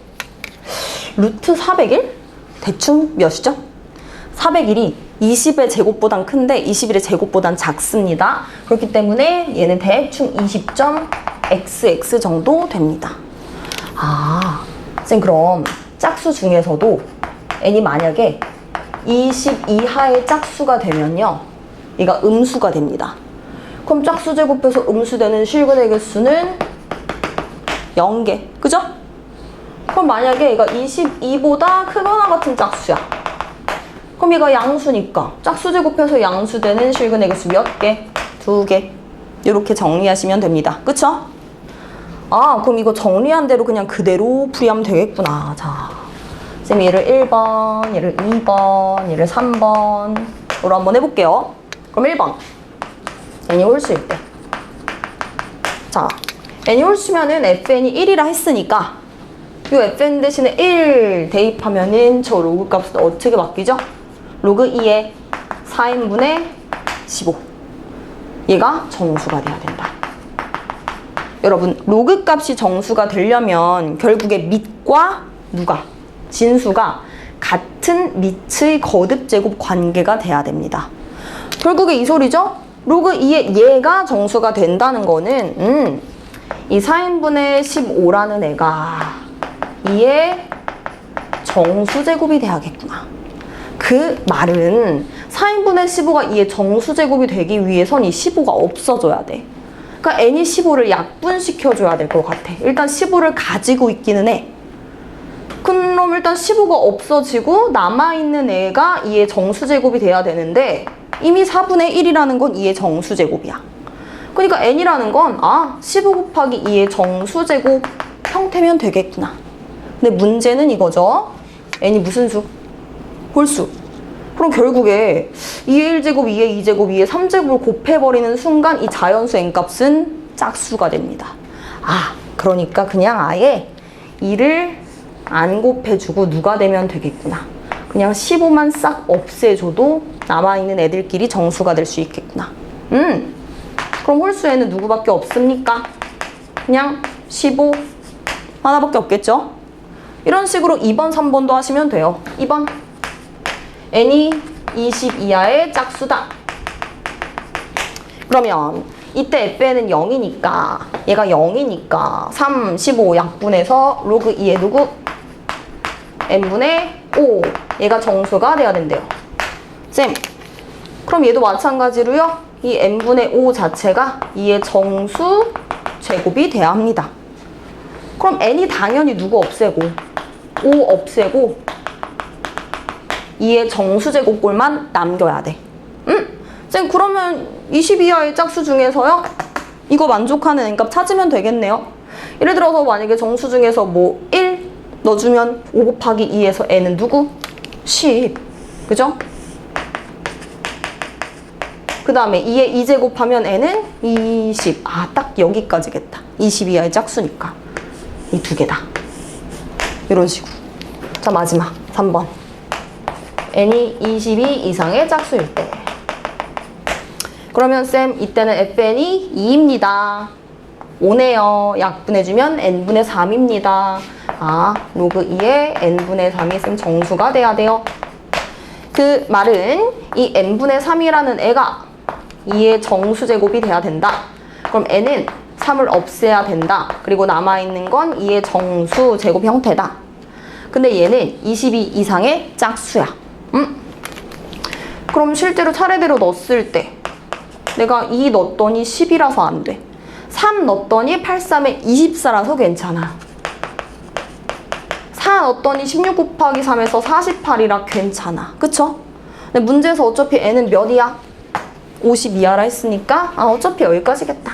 루트 401? 대충 몇이죠? 401이 20의 제곱보단 큰데 21의 제곱보단 작습니다. 그렇기 때문에 얘는 대충 20.xx 정도 됩니다. 쌤 그럼 짝수 중에서도 n이 만약에 20 이하의 짝수가 되면요, 얘가 음수가 됩니다. 그럼 짝수 제곱해서 음수되는 실근의 개수는 0개. 그죠? 그럼 만약에 얘가 22보다 크거나 같은 짝수야. 그럼 얘가 양수니까 짝수 제곱해서 양수되는 실근의 개수 몇 개? 2개. 이렇게 정리하시면 됩니다. 그쵸? 그럼 이거 정리한 대로 그냥 그대로 풀이하면 되겠구나. 자, 쌤 얘를 1번, 얘를 2번, 얘를 3번으로 한번 해볼게요. 그럼 1번. n이 홀수일 때. 자, n이 홀수면은 fn이 1이라 했으니까 이 fn 대신에 1 대입하면은 저 로그 값은 어떻게 바뀌죠? 로그 2의 4인분의 15. 얘가 정수가 돼야 된다. 여러분, 로그 값이 정수가 되려면 결국에 밑과 진수가 같은 밑의 거듭 제곱 관계가 돼야 됩니다. 결국에 이 소리죠? 로그 2의 얘가 정수가 된다는 거는 이 4인분의 15라는 애가 2의 정수제곱이 돼야겠구나. 그 말은 4인분의 15가 2의 정수제곱이 되기 위해선 이 15가 없어져야 돼. 그러니까 n이 15를 약분시켜줘야 될 것 같아. 일단 15를 가지고 있기는 해. 그럼 일단 15가 없어지고 남아있는 애가 2의 정수제곱이 돼야 되는데 이미 4분의 1이라는 건 2의 정수제곱이야. 그러니까 n이라는 건 15 곱하기 2의 정수제곱 형태면 되겠구나. 근데 문제는 이거죠. n이 무슨 수? 홀수. 그럼 결국에 2의 1제곱, 2의 2제곱, 2의 3제곱을 곱해버리는 순간 이 자연수 n값은 짝수가 됩니다. 그러니까 그냥 아예 2를 안 곱해주고 누가 되면 되겠구나. 그냥 15만 싹 없애줘도 남아있는 애들끼리 정수가 될 수 있겠구나. 그럼 홀수에는 누구밖에 없습니까? 그냥 15, 하나밖에 없겠죠? 이런 식으로 2번, 3번도 하시면 돼요. 2번. n이 20 이하의 짝수다. 그러면 이때 fn은 0이니까 얘가 0이니까 3, 15 약분해서 로그 2의 누구? n분의 5. 얘가 정수가 돼야 된대요. 쌤, 그럼 얘도 마찬가지로요. 이 n분의 5 자체가 2의 정수 제곱이 돼야 합니다. 그럼 n이 당연히 누구 없애고 5 없애고 2의 정수 제곱꼴만 남겨야 돼. 쌤, 그러면 20 이하의 짝수 중에서요? 이거 만족하는 n값 찾으면 되겠네요. 예를 들어서 만약에 정수 중에서 뭐 1 넣어주면 5 곱하기 2에서 n은 누구? 10. 그죠? 그 다음에 2에 2제곱하면 n은 20. 아, 딱 여기까지겠다. 20 이하의 짝수니까. 이 두 개다. 이런 식으로. 자, 마지막 3번. n이 22 이상의 짝수일 때. 그러면 쌤, 이때는 fn이 2입니다. 5네요. 약분해주면 n분의 3입니다. 아, 로그 2에 n분의 3이 쌤 정수가 돼야 돼요. 그 말은 이 n분의 3이라는 애가 2의 정수 제곱이 돼야 된다. 그럼 n은 3을 없애야 된다. 그리고 남아있는 건 2의 정수 제곱 형태다. 근데 얘는 22 이상의 짝수야. 그럼 실제로 차례대로 넣었을 때 내가 2 넣었더니 10이라서 안 돼. 3 넣었더니 8, 3에 24라서 괜찮아. 4 넣었더니 16 곱하기 3에서 48이라 괜찮아. 그쵸? 근데 문제에서 어차피 n은 몇이야? 50 이하라 했으니까 어차피 여기까지겠다.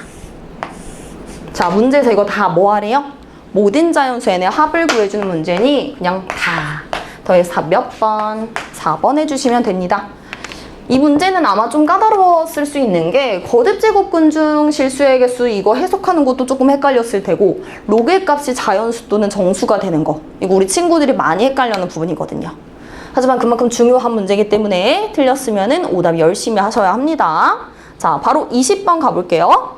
자, 문제에서 이거 다 뭐 하래요? 모든 자연수 n의 합을 구해주는 문제니 그냥 다 더해서 몇 번? 4번 해주시면 됩니다. 이 문제는 아마 좀 까다로웠을 수 있는 게 거듭 제곱근 중 실수의 개수 이거 해석하는 것도 조금 헷갈렸을 테고 로그의 값이 자연수 또는 정수가 되는 거 이거 우리 친구들이 많이 헷갈려하는 부분이거든요. 하지만 그만큼 중요한 문제이기 때문에 틀렸으면은 오답 열심히 하셔야 합니다. 자, 바로 20번 가볼게요.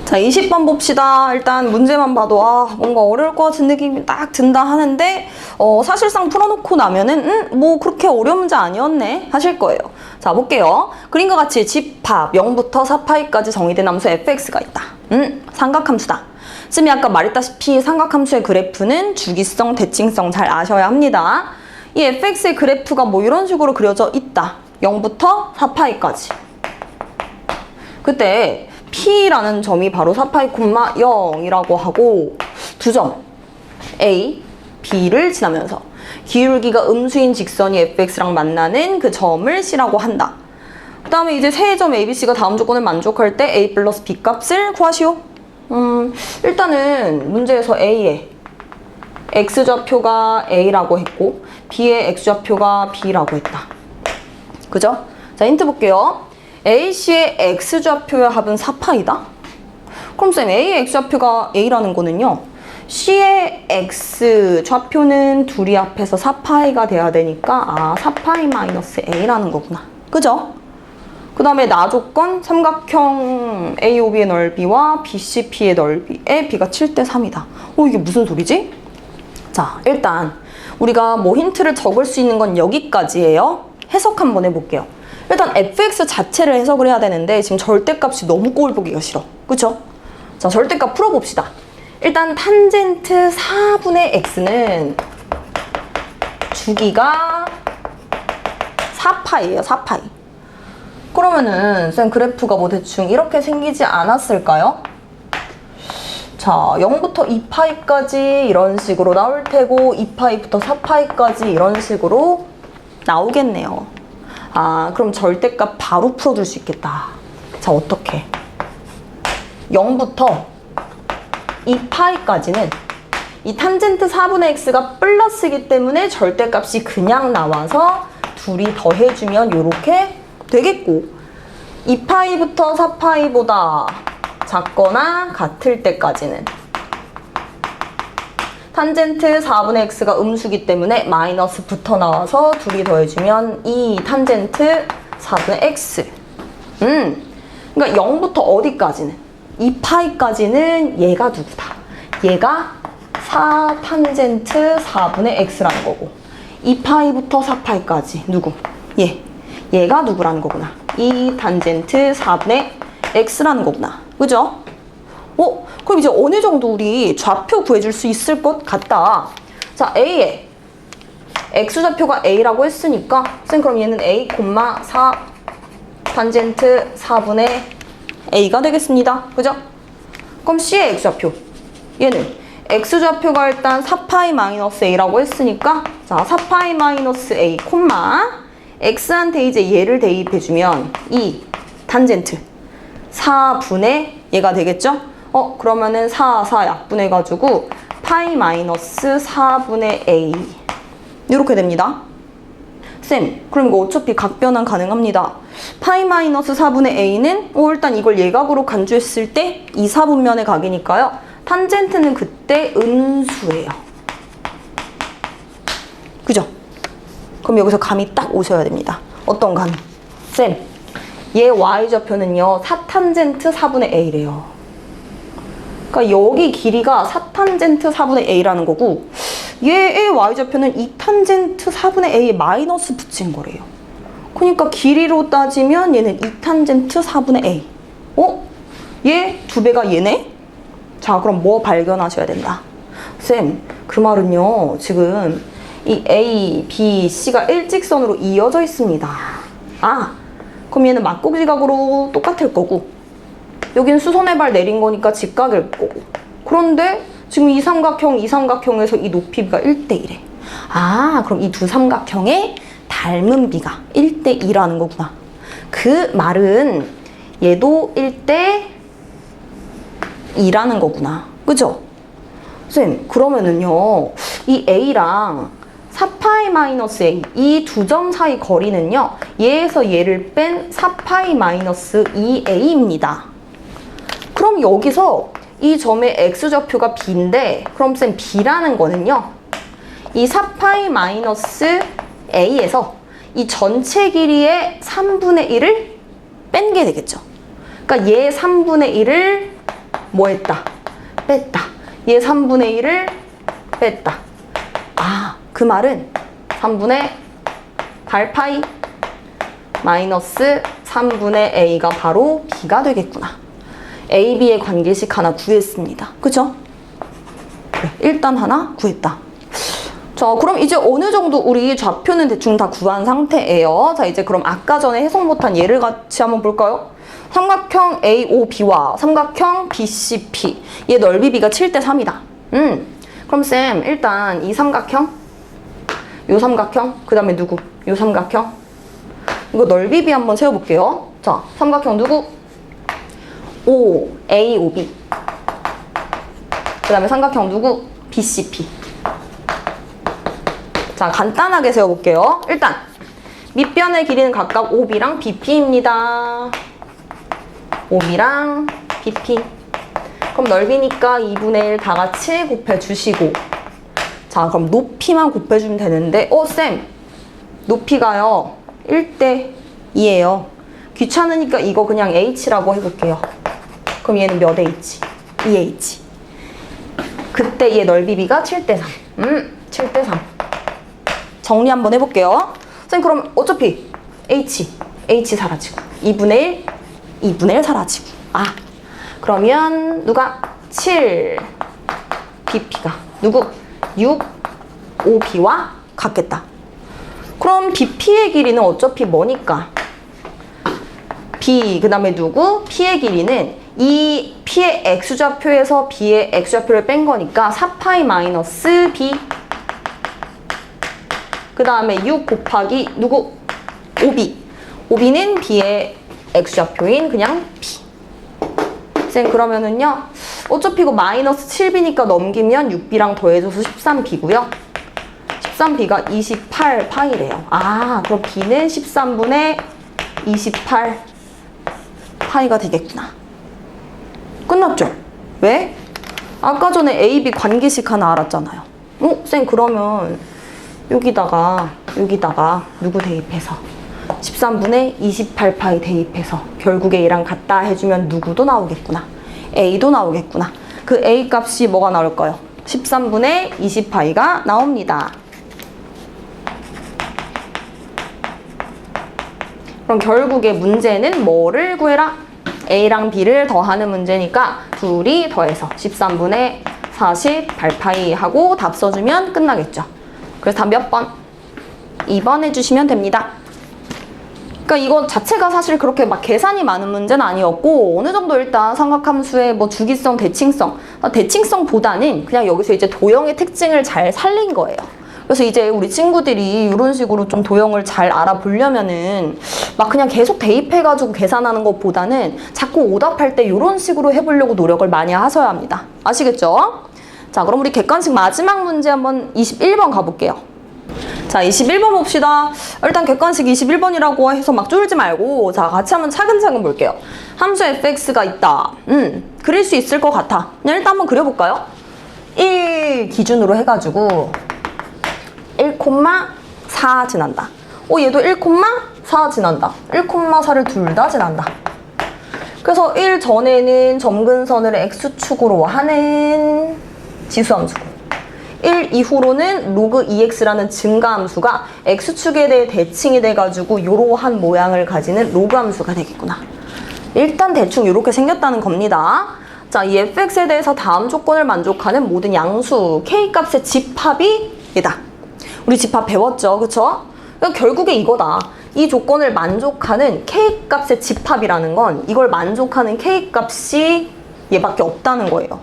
자, 20번 봅시다. 일단 문제만 봐도 뭔가 어려울 것 같은 느낌이 딱 든다 하는데 사실상 풀어놓고 나면은 뭐 그렇게 어려운 문제 아니었네 하실 거예요. 자, 볼게요. 그림과 같이 집합 0부터 4파이까지 정의된 함수 fx가 있다. 삼각함수다. 쌤이 아까 말했다시피 삼각함수의 그래프는 주기성, 대칭성 잘 아셔야 합니다. 이 fx의 그래프가 뭐 이런 식으로 그려져 있다. 0부터 4파이까지. 그때 P라는 점이 바로 4파이, 0이라고 하고 두 점 A, B를 지나면서 기울기가 음수인 직선이 fx랑 만나는 그 점을 C라고 한다. 그 다음에 이제 세 점 A, B, C가 다음 조건을 만족할 때 A 플러스 B 값을 구하시오. 일단은 문제에서 A의 X좌표가 A라고 했고 B의 X좌표가 B라고 했다. 그죠? 자, 힌트 볼게요. AC의 X좌표의 합은 4파이다? 그럼 쌤, A의 X좌표가 A라는 거는요. C의 X좌표는 둘이 합해서 4파이가 돼야 되니까 4파이 마이너스 A라는 거구나. 그죠? 그 다음에 나 조건 삼각형 AOB의 넓이와 BCP의 넓이에 B가 7대 3이다. 이게 무슨 소리지? 자, 일단 우리가 뭐 힌트를 적을 수 있는 건 여기까지예요. 해석 한번 해볼게요. 일단 fx 자체를 해석을 해야 되는데 지금 절대값이 너무 꼴 보기가 싫어. 그쵸? 자, 절대값 풀어봅시다. 일단 탄젠트 4분의 x는 주기가 4파이예요. 4파이. 그러면은 쌤 그래프가 뭐 대충 이렇게 생기지 않았을까요? 자, 0부터 2파이까지 이런 식으로 나올 테고 2파이부터 4파이까지 이런 식으로 나오겠네요. 그럼 절대값 바로 풀어줄 수 있겠다. 자, 어떻게? 0부터 2파이까지는 이 탄젠트 4분의 x가 플러스이기 때문에 절대값이 그냥 나와서 둘이 더해주면 이렇게 되겠고 2파이부터 4파이보다 작거나 같을 때까지는 탄젠트 4분의 x가 음수기 때문에 마이너스 붙어 나와서 둘이 더해주면 이 탄젠트 4분의 x. 그러니까 0부터 어디까지는? 2파이까지는 얘가 누구다? 얘가 4 탄젠트 4분의 x라는 거고 2파이부터 4파이까지 누구? 얘가 누구라는 거구나. 2 탄젠트 4분의 x라는 거구나. 그죠? 그럼 이제 어느 정도 우리 좌표 구해줄 수 있을 것 같다. 자, A에 x좌표가 A라고 했으니까 쌤 그럼 얘는 A, 4 탄젠트 4분의 A가 되겠습니다. 그죠? 그럼 C의 x좌표 얘는 x좌표가 일단 4파이 마이너스 A라고 했으니까 자 4파이 마이너스 A, x한테 이제 얘를 대입해주면 2 탄젠트 4분의 얘가 되겠죠? 그러면은 4 약분해가지고 파이 마이너스 4분의 A 이렇게 됩니다. 쌤, 그럼 이거 어차피 각변환 가능합니다. 파이 마이너스 4분의 A는 일단 이걸 예각으로 간주했을 때 2, 4분면의 각이니까요. 탄젠트는 그때 음수예요. 그죠? 그럼 여기서 감이 딱 오셔야 됩니다. 어떤 감이? 쌤, 얘 y좌표는요. 4탄젠트 4분의 A래요. 그러니까 여기 길이가 4탄젠트 4분의 A라는 거고 얘의 y좌표는 2탄젠트 4분의 A에 마이너스 붙인 거래요. 그러니까 길이로 따지면 얘는 2탄젠트 4분의 A. 얘 2배가 얘네? 자, 그럼 뭐 발견하셔야 된다? 쌤, 그 말은요. 지금 이 A, B, C가 일직선으로 이어져 있습니다. 그럼 얘는 막고지각으로 똑같을 거고 여긴 수선의 발 내린 거니까 직각일 거고 그런데 지금 이 삼각형에서 이 높이가 1대1에 그럼 이 두 삼각형의 닮은 비가 1대2라는 거구나. 그 말은 얘도 1대2라는 거구나. 그죠? 쌤, 그러면은요 이 A랑 4파이 마이너스 A 이 두 점 사이 거리는요 얘에서 얘를 뺀 4파이 마이너스 2A입니다. 그럼 여기서 이 점의 x좌표가 b인데 그럼 쌤 b라는 거는요 이 4파이 마이너스 a에서 이 전체 길이의 3분의 1을 뺀 게 되겠죠. 그러니까 얘 3분의 1을 뭐 했다? 뺐다. 얘 3분의 1을 뺐다. 그 말은 3분의 8파이 마이너스 3분의 a가 바로 b가 되겠구나. A, B의 관계식 하나 구했습니다. 그죠? 그래, 일단 하나 구했다. 자, 그럼 이제 어느 정도 우리 좌표는 대충 다 구한 상태예요. 자, 이제 그럼 아까 전에 해석 못한 예를 같이 한번 볼까요? 삼각형 AOB와 삼각형 BCP. 얘 넓이 B가 7대3이다. 그럼 쌤, 일단 이 삼각형, 요 삼각형, 그 다음에 누구? 요 삼각형. 이거 넓이 B 한번 세워볼게요. 자, 삼각형 누구? O, A, O, B. 그 다음에 삼각형 누구? BCP. 자, 간단하게 세워볼게요. 일단 밑변의 길이는 각각 OB랑 BP입니다. OB랑 BP. 그럼 넓이니까 2분의 1 다 같이 곱해주시고 자, 그럼 높이만 곱해주면 되는데 쌤, 높이가요 1대2예요. 귀찮으니까 이거 그냥 H라고 해볼게요. 그럼 얘는 몇 H? 2H. 그때 얘 넓이 B가 7대3. 7대3. 정리 한번 해볼게요. 쌤, 그럼 어차피 H 사라지고 2분의 1 사라지고 그러면 누가? 7 BP가 누구? 6 OB와 같겠다. 그럼 BP의 길이는 어차피 뭐니까? B, 그 다음에 누구? P의 길이는 이 P의 X좌표에서 B의 X좌표를 뺀 거니까 4파이 마이너스 B. 그 다음에 6 곱하기 누구? OB. OB는 B의 X좌표인 그냥 B. 쌤, 그러면은요. 어차피 이거 마이너스 7B니까 넘기면 6B랑 더해줘서 13B고요. 13B가 28파이래요. 그럼 B는 13분의 28 파이가 되겠구나. 끝났죠? 왜? 아까 전에 A, B 관계식 하나 알았잖아요. 쌤, 그러면 여기다가 누구 대입해서 13분의 28파이 대입해서 결국에 얘랑 같다 해주면 누구도 나오겠구나. A도 나오겠구나. 그 A 값이 뭐가 나올까요? 13분의 20파이가 나옵니다. 그럼 결국에 문제는 뭐를 구해라? A랑 B를 더하는 문제니까 둘이 더해서 13분의 48파이 하고 답 써주면 끝나겠죠. 그래서 답 몇 번? 2번 해주시면 됩니다. 그러니까 이거 자체가 사실 그렇게 막 계산이 많은 문제는 아니었고 어느 정도 일단 삼각함수의 뭐 주기성, 대칭성, 대칭성보다는 그냥 여기서 이제 도형의 특징을 잘 살린 거예요. 그래서 이제 우리 친구들이 이런 식으로 좀 도형을 잘 알아보려면은 막 그냥 계속 대입해가지고 계산하는 것보다는 자꾸 오답할 때 이런 식으로 해보려고 노력을 많이 하셔야 합니다. 아시겠죠? 자, 그럼 우리 객관식 마지막 문제 한번 21번 가볼게요. 자, 21번 봅시다. 일단 객관식 21번이라고 해서 막 쫄지 말고 자, 같이 한번 차근차근 볼게요. 함수 fx가 있다. 그릴 수 있을 것 같아. 그냥 일단 한번 그려볼까요? 1 기준으로 해가지고 1,4 지난다. 얘도 1,4 지난다. 1,4를 둘 다 지난다. 그래서 1 전에는 점근선을 x축으로 하는 지수함수고 1 이후로는 로그 2x라는 증가함수가 x축에 대해 대칭이 돼가지고 이러한 모양을 가지는 로그함수가 되겠구나. 일단 대충 이렇게 생겼다는 겁니다. 자, 이 fx에 대해서 다음 조건을 만족하는 모든 양수 k값의 집합이 얘다. 우리 집합 배웠죠, 그쵸? 그러니까 결국에 이거다. 이 조건을 만족하는 k값의 집합이라는 건 이걸 만족하는 k값이 얘밖에 없다는 거예요.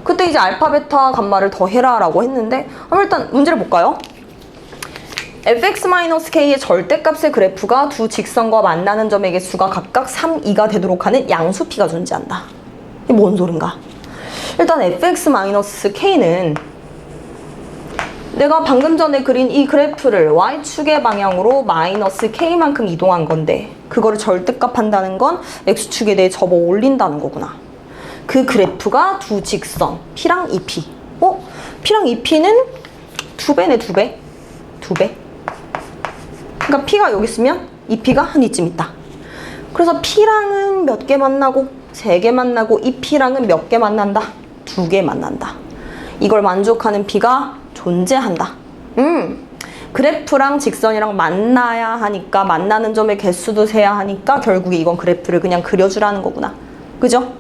그때 이제 알파, 베타, 감마를 더해라 라고 했는데 그럼 일단 문제를 볼까요? fx-k의 절대값의 그래프가 두 직선과 만나는 점의 개수가 각각 3, 2가 되도록 하는 양수 p가 존재한다. 이게 뭔 소린가? 일단 fx-k는 내가 방금 전에 그린 이 그래프를 y축의 방향으로 마이너스 k만큼 이동한 건데 그거를 절대값 한다는 건 x축에 대해 접어 올린다는 거구나. 그 그래프가 두 직선 P랑 2P. P랑 2P는 2배네, 2배. 2배. 그러니까 P가 여기 있으면 2P가 한 이쯤 있다. 그래서 P랑은 몇 개 만나고 3개 만나고 2P랑은 몇 개 만난다? 2개 만난다. 이걸 만족하는 P가 존재한다. 그래프랑 직선이랑 만나야 하니까 만나는 점의 개수도 세야 하니까 결국에 이건 그래프를 그냥 그려주라는 거구나. 그죠?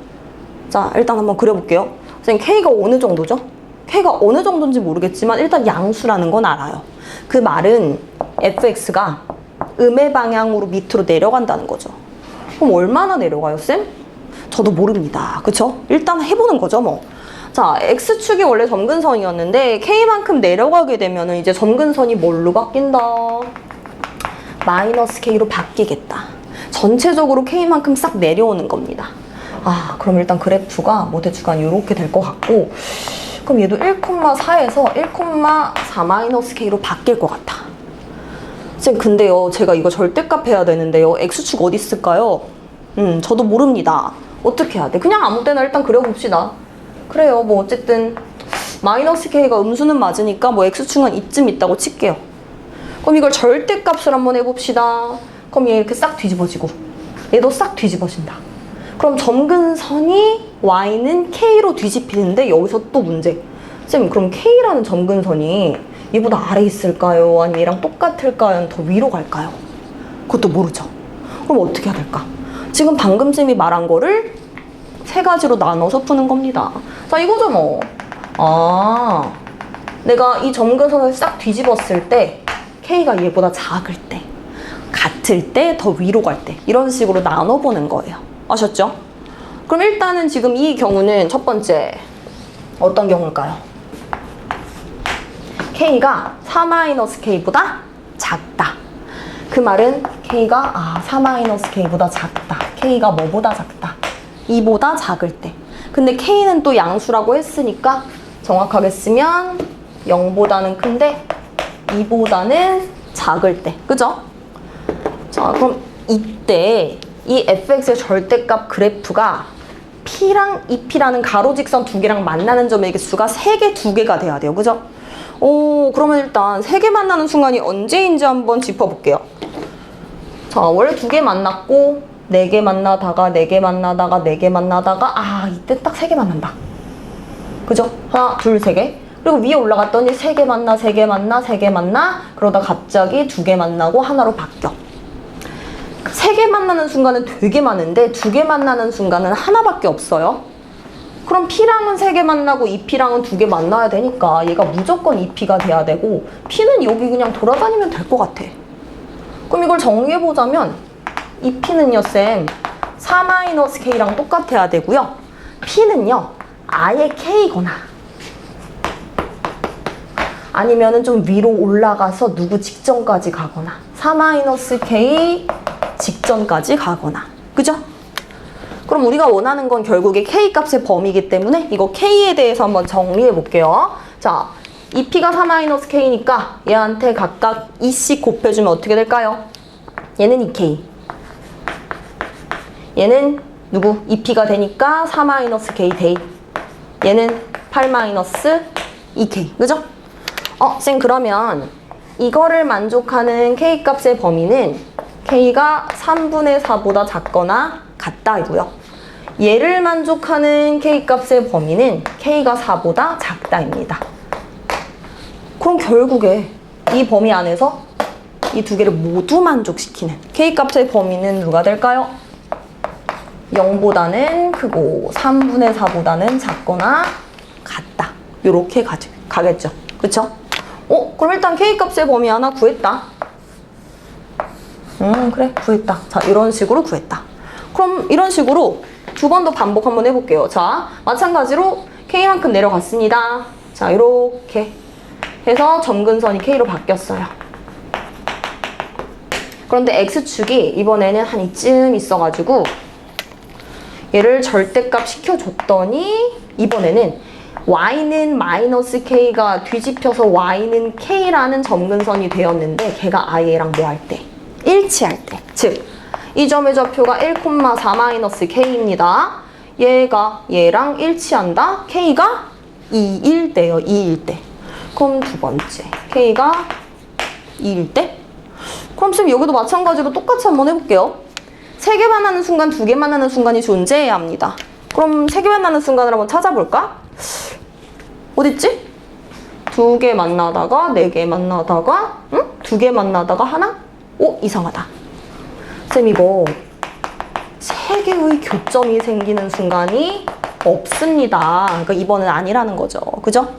자, 일단 한번 그려볼게요. 선생님, K가 어느 정도죠? K가 어느 정도인지 모르겠지만 일단 양수라는 건 알아요. 그 말은 fx가 음의 방향으로 밑으로 내려간다는 거죠. 그럼 얼마나 내려가요, 쌤? 저도 모릅니다. 그쵸? 일단 해보는 거죠, 뭐. 자, x축이 원래 점근선이었는데 k만큼 내려가게 되면 이제 점근선이 뭘로 바뀐다? 마이너스 k로 바뀌겠다. 전체적으로 k만큼 싹 내려오는 겁니다. 그럼 일단 그래프가 뭐 대충 이렇게 될 것 같고 그럼 얘도 1,4에서 1,4-k로 바뀔 것 같아. 쌤, 근데요, 제가 이거 절대값 해야 되는데요, x축 어디 있을까요? 저도 모릅니다. 어떻게 해야 돼? 그냥 아무 때나 일단 그려봅시다. 그래요, 뭐 어쨌든 마이너스 k가 음수는 맞으니까 뭐 x축은 이쯤 있다고 칠게요. 그럼 이걸 절대값을 한번 해봅시다. 그럼 얘 이렇게 싹 뒤집어지고 얘도 싹 뒤집어진다. 그럼 점근선이 y는 k로 뒤집히는데 여기서 또 문제. 쌤, 그럼 k라는 점근선이 얘보다 아래 있을까요? 아니면 얘랑 똑같을까요? 더 위로 갈까요? 그것도 모르죠. 그럼 어떻게 해야 될까? 지금 방금 쌤이 말한 거를 세 가지로 나눠서 푸는 겁니다. 자, 이거죠 뭐. 내가 이 점근선을 싹 뒤집었을 때 k가 얘보다 작을 때, 같을 때, 더 위로 갈 때 이런 식으로 나눠보는 거예요. 아셨죠? 그럼 일단은 지금 이 경우는 첫 번째 어떤 경우일까요? k가 4-k보다 작다. 그 말은 k가 4-k보다 작다. k가 뭐보다 작다? 2보다 작을 때. 근데 k는 또 양수라고 했으니까 정확하게 쓰면 0보다는 큰데 2보다는 작을 때. 그죠? 자, 그럼 이때 이 fx의 절대값 그래프가 p랑 2p라는 가로직선 두 개랑 만나는 점의 개수가 3개, 2개가 돼야 돼요. 그죠? 그러면 일단 3개 만나는 순간이 언제인지 한번 짚어볼게요. 자, 원래 2개 만났고 4개 만나다가 4개 만나다가 4개 만나다가 이때 딱 3개 만난다. 그죠? 하나, 둘, 세 개. 그리고 위에 올라갔더니 세 개 만나, 세 개 만나, 세 개 만나. 그러다 갑자기 두 개 만나고 하나로 바뀌어. 세 개 만나는 순간은 되게 많은데 두 개 만나는 순간은 하나밖에 없어요. 그럼 P랑은 세 개 만나고 이 P랑은 두 개 만나야 되니까 얘가 무조건 이 P가 돼야 되고 P는 여기 그냥 돌아다니면 될 것 같아. 그럼 이걸 정리해보자면 이 P는요 쌤 4-K랑 똑같아야 되고요. P는요 아예 K거나 아니면은 좀 위로 올라가서 누구 직전까지 가거나 4-K 직전까지 가거나 그죠? 그럼 우리가 원하는 건 결국에 K 값의 범위이기 때문에 이거 K에 대해서 한번 정리해 볼게요. 자, 이 P가 4-K니까 얘한테 각각 2씩 곱해주면 어떻게 될까요? 얘는 2K. 얘는 누구? 2P가 되니까 4-K 대 얘는 8-2K. 그죠? 쌤 그러면 이거를 만족하는 K 값의 범위는 K가 3분의 4보다 작거나 같다이고요. 얘를 만족하는 K 값의 범위는 K가 4보다 작다입니다. 그럼 결국에 이 범위 안에서 이 두 개를 모두 만족시키는 K 값의 범위는 누가 될까요? 0보다는 크고 3분의 4보다는 작거나 같다. 요렇게 가겠죠. 그쵸? 그럼 일단 K 값의 범위 하나 구했다. 그래 구했다. 자 이런 식으로 구했다. 그럼 이런 식으로 두 번 더 반복 한번 해볼게요. 자 마찬가지로 K만큼 내려갔습니다. 자 이렇게 해서 점근선이 K로 바뀌었어요. 그런데 X축이 이번에는 한 이쯤 있어가지고 얘를 절대값 시켜줬더니 이번에는 Y는 마이너스 K가 뒤집혀서 Y는 K라는 점근선이 되었는데 걔가 아예 얘랑 뭐 할 때? 일치할 때. 즉, 이 점의 좌표가 1,4-K입니다. 얘가 얘랑 일치한다? K가 2일 때요. 2일 때. 그럼 두 번째. K가 2일 때? 그럼 쌤 여기도 마찬가지로 똑같이 한번 해볼게요. 세 개 만나는 순간, 두 개 만나는 순간이 존재해야 합니다. 그럼 세 개 만나는 순간을 한번 찾아볼까? 어딨지? 두 개 만나다가, 네 개 만나다가, 두 개 만나다가 하나? 이상하다. 쌤 이거 세 개의 교점이 생기는 순간이 없습니다. 그러니까 이번은 아니라는 거죠. 그죠?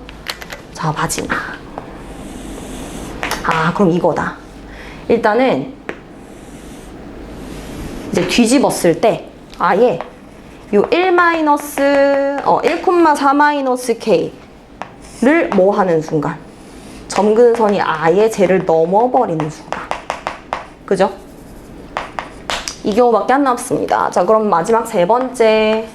자, 마지막. 그럼 이거다. 일단은 이제 뒤집었을 때 아예 요 1,4-K를 뭐 하는 순간? 점근선이 아예 쟤를 넘어버리는 순간. 그죠? 이 경우밖에 안 남습니다. 자, 그럼 마지막 세 번째.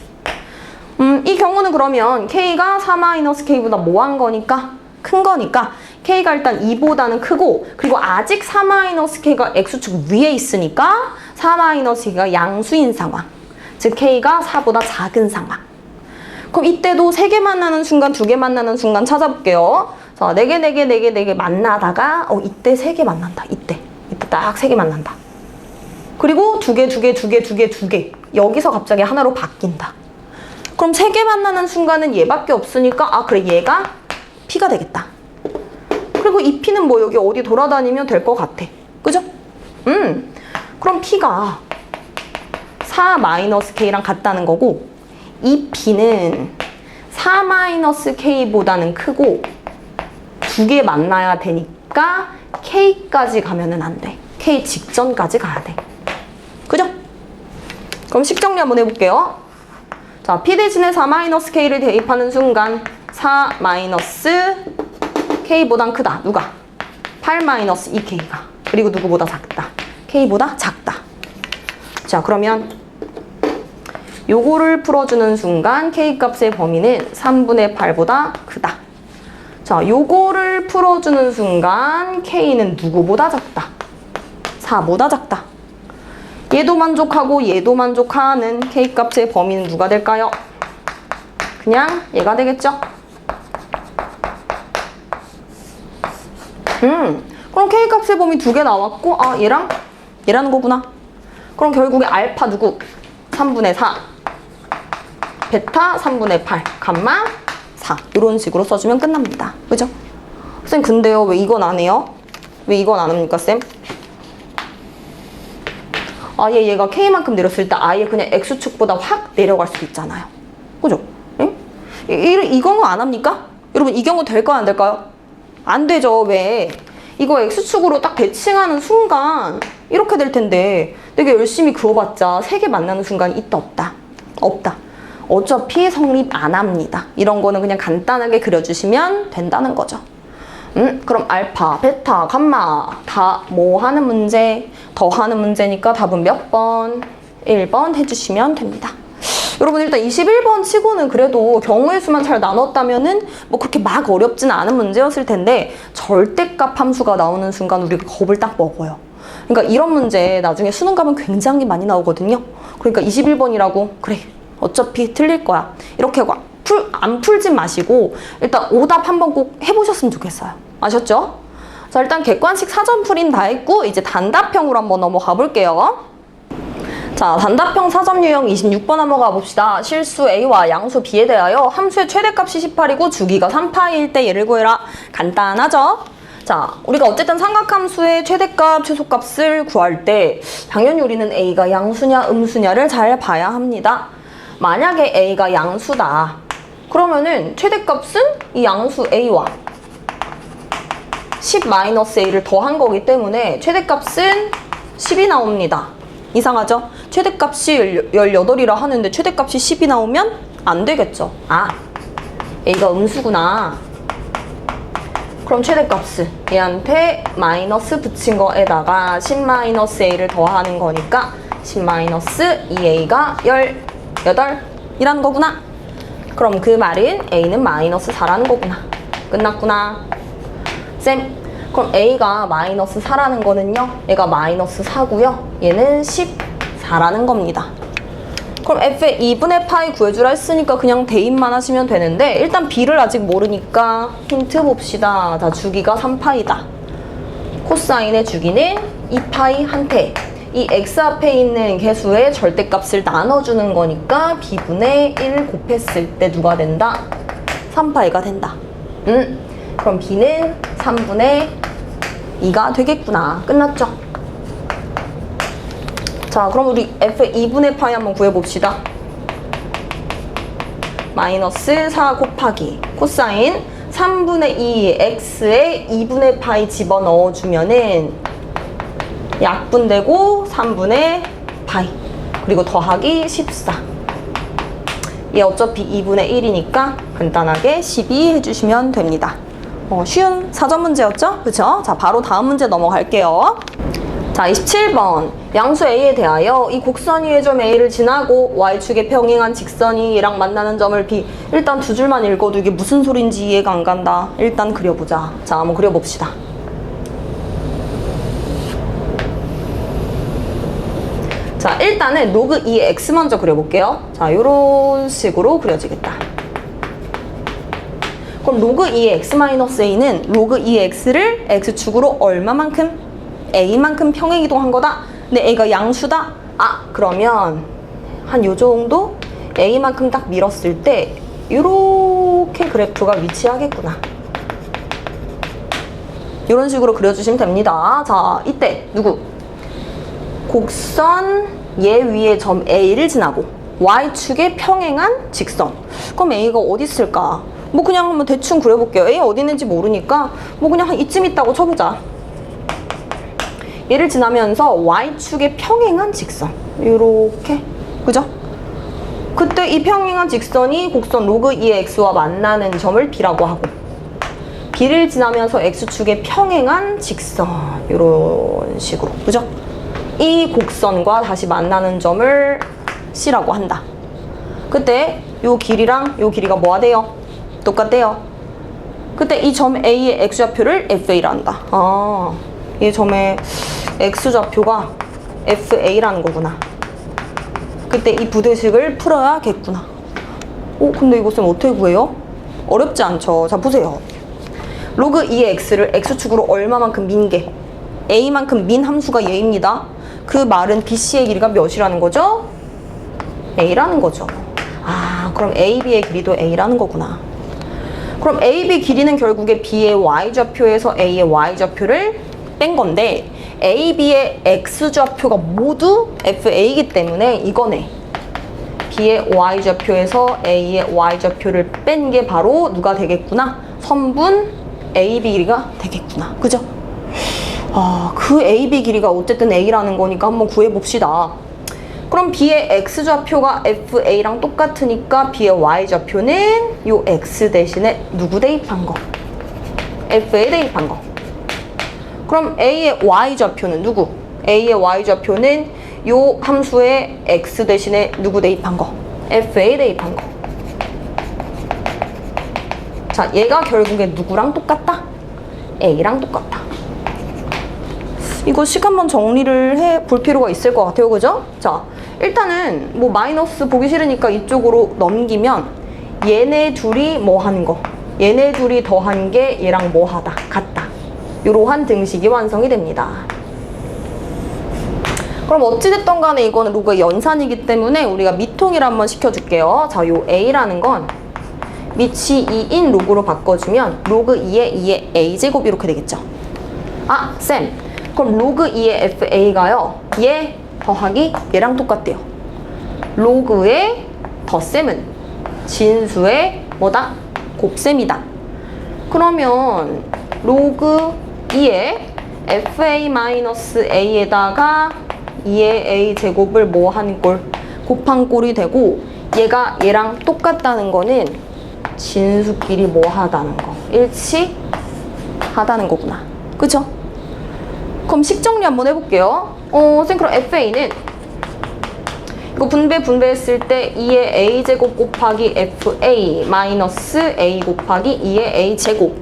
이 경우는 그러면 K가 4-K보다 뭐한 거니까? 큰 거니까 K가 일단 2보다는 크고 그리고 아직 4-K가 X축 위에 있으니까 4-K가 양수인 상황. 즉 K가 4보다 작은 상황. 그럼 이때도 3개 만나는 순간, 2개 만나는 순간 찾아볼게요. 자, 4개, 4개, 4개, 4개 만나다가 이때 3개 만난다. 이때 딱 3개 만난다. 그리고 2개, 2개, 2개, 2개, 2개. 여기서 갑자기 하나로 바뀐다. 그럼 3개 만나는 순간은 얘밖에 없으니까 그래 얘가 P가 되겠다. 그리고 이 P는 뭐 여기 어디 돌아다니면 될 것 같아. 그죠? 그럼 P가 4-K랑 같다는 거고 이 P는 4-K보다는 크고 2개 만나야 되니까 K까지 가면은 안 돼. K 직전까지 가야 돼. 그죠? 그럼 식정리 한번 해볼게요. 자, P 대신에 4-K를 대입하는 순간 4-K보단 크다. 누가? 8-2K가. 그리고 누구보다 작다. K보다 작다. 자, 그러면 요거를 풀어주는 순간 K 값의 범위는 3분의 8보다 크다. 자, 요거를 풀어주는 순간 K는 누구보다 작다. 4보다 작다. 얘도 만족하고 얘도 만족하는 K 값의 범위는 누가 될까요? 그냥 얘가 되겠죠? 그럼 K 값의 범위 2개 나왔고 얘랑 얘라는 거구나. 그럼 결국에 알파 누구? 3분의 4 베타 3분의 8 감마 베타 이런 식으로 써주면 끝납니다. 그죠? 쌤 근데요 왜 이건 안 해요? 왜 이건 안 합니까 쌤? 아예 얘가 K만큼 내렸을 때 아예 그냥 X축보다 확 내려갈 수도 있잖아요. 그죠? 응? 이 경우 안 합니까? 여러분 이 경우 될까요 안 될까요? 안 되죠. 왜? 이거 X축으로 딱 대칭하는 순간 이렇게 될 텐데 되게 열심히 그어봤자 3개 만나는 순간 있다 없다? 없다. 어차피 성립 안 합니다. 이런 거는 그냥 간단하게 그려주시면 된다는 거죠. 그럼 알파, 베타, 감마 다 뭐 하는 문제? 더하는 문제니까 답은 몇 번? 1번 해주시면 됩니다. 여러분 일단 21번 치고는 그래도 경우의 수만 잘 나눴다면은 뭐 그렇게 막 어렵진 않은 문제였을 텐데 절대값 함수가 나오는 순간 우리가 겁을 딱 먹어요. 그러니까 이런 문제 나중에 수능 가면 굉장히 많이 나오거든요. 그러니까 21번이라고 그래 어차피 틀릴 거야 이렇게 하고 안 풀진 마시고 일단 오답 한번 꼭 해보셨으면 좋겠어요. 아셨죠? 자 일단 객관식 사전풀이는 다 했고 이제 단답형으로 한번 넘어가 볼게요. 자 단답형 사전 유형 26번 한번 가봅시다. 실수 A와 양수 B에 대하여 함수의 최대값이 18이고 주기가 3파일 때 얘를 구해라. 간단하죠? 자 우리가 어쨌든 삼각함수의 최대값, 최소값을 구할 때 당연히 우리는 A가 양수냐 음수냐를 잘 봐야 합니다. 만약에 A가 양수다. 그러면은 최대값은 이 양수 A와 10-A를 더한 거기 때문에 최대값은 10이 나옵니다. 이상하죠? 최대값이 18이라 하는데 최대값이 10이 나오면 안 되겠죠. 아, A가 음수구나. 그럼 최대값은 얘한테 마이너스 붙인 거에다가 10-A를 더하는 거니까 10-2A가 18이라는 거구나. 그럼 그 말은 A는 마이너스 4라는 거구나. 끝났구나. 쌤, 그럼 A가 마이너스 4라는 거는요. 얘가 마이너스 4고요. 얘는 14라는 겁니다. 그럼 F의 2분의 파이 구해주라 했으니까 그냥 대입만 하시면 되는데 일단 B를 아직 모르니까 힌트 봅시다. 자, 주기가 3파이다. 코사인의 주기는 2파이 한테. 이 x 앞에 있는 개수의 절대값을 나눠주는 거니까 b분의 1 곱했을 때 누가 된다? 3파이가 된다. 그럼 b는 3분의 2가 되겠구나. 끝났죠? 자, 그럼 우리 f의 2분의 파이 한번 구해봅시다. 마이너스 4 곱하기 코사인 3분의 2 x에 2분의 파이 집어넣어주면은 약분되고 3분의 파이 그리고 더하기 14. 얘 어차피 2분의 1이니까 간단하게 12 해주시면 됩니다. 쉬운 사전 문제였죠? 그쵸? 자, 바로 다음 문제 넘어갈게요. 자, 27번. 양수 A에 대하여 이 곡선 위의 점 A를 지나고 Y축에 평행한 직선이 얘랑 만나는 점을 B. 일단 두 줄만 읽어도 이게 무슨 소린지 이해가 안 간다. 일단 그려보자. 자, 한번 그려봅시다. 자, 일단은 로그 2의 x 먼저 그려볼게요. 자, 요런 식으로 그려지겠다. 그럼 로그 2의 x-a는 로그 2의 x를 x축으로 얼마만큼? a만큼 평행 이동한 거다. 근데 a가 양수다. 아, 그러면 한 요 정도 a만큼 딱 밀었을 때 요렇게 그래프가 위치하겠구나. 요런 식으로 그려주시면 됩니다. 자, 이때 누구? 곡선 얘 위에 점 A를 지나고 Y축에 평행한 직선. 그럼 A가 어디 있을까? 뭐 그냥 한번 대충 그려볼게요. A 어디 있는지 모르니까 뭐 그냥 한 이쯤 있다고 쳐보자. 얘를 지나면서 Y축에 평행한 직선. 요렇게. 그죠? 그때 이 평행한 직선이 곡선 로그 2의 x와 만나는 점을 B라고 하고 B를 지나면서 X축에 평행한 직선. 요런 식으로. 그죠? 이 곡선과 다시 만나는 점을 C라고 한다. 그때 요 길이랑 요 길이가 뭐가 돼요? 똑같대요. 그때 이 점 A의 X좌표를 FA라 한다. 아, 이 점의 X좌표가 FA라는 거구나. 그때 이 부대식을 풀어야겠구나. 근데 이거 쌤 어떻게 구해요? 어렵지 않죠? 자, 보세요. 로그 2의 X를 X축으로 얼마만큼 민 게? A만큼 민 함수가 얘입니다. 그 말은 BC의 길이가 몇이라는 거죠? A라는 거죠. 아, 그럼 AB의 길이도 A라는 거구나. 그럼 AB 길이는 결국에 B의 Y좌표에서 A의 Y좌표를 뺀 건데 AB의 X좌표가 모두 FA이기 때문에 이거네. B의 Y좌표에서 A의 Y좌표를 뺀 게 바로 누가 되겠구나? 선분 AB 길이가 되겠구나. 그죠? 그 AB 길이가 어쨌든 A라는 거니까 한번 구해봅시다. 그럼 B의 X좌표가 FA랑 똑같으니까 B의 Y좌표는 요 X 대신에 누구 대입한 거? FA 대입한 거. 그럼 A의 Y좌표는 누구? A의 Y좌표는 요 함수의 X 대신에 누구 대입한 거? FA 대입한 거. 자, 얘가 결국에 누구랑 똑같다? A랑 똑같다. 이거 시간만 정리를 해 볼 필요가 있을 것 같아요. 그죠? 자, 일단은 뭐 마이너스 보기 싫으니까 이쪽으로 넘기면 얘네 둘이 뭐 하는 거? 얘네 둘이 더한 게 얘랑 뭐 하다? 같다. 이러한 등식이 완성이 됩니다. 그럼 어찌됐든 간에 이거는 로그의 연산이기 때문에 우리가 미통일 한번 시켜줄게요. 자, 요 A라는 건 밑이 2인 로그로 바꿔주면 로그 2의 2의 A제곱 이렇게 되겠죠. 아, 쌤. 그럼 로그 2의 FA가요. 얘 더하기 얘랑 똑같대요. 로그의 덧셈은 진수의 뭐다? 곱셈이다. 그러면 로그 2의 FA-A에다가 2의 A제곱을 뭐 한 꼴? 곱한 꼴이 되고 얘가 얘랑 똑같다는 거는 진수끼리 뭐 하다는 거. 일치하다는 거구나. 그쵸? 그럼 식 정리 한번 해볼게요. 쌤 그럼 FA는 이거 분배했을 때 2의 A제곱 곱하기 FA 마이너스 A 곱하기 2의 A제곱.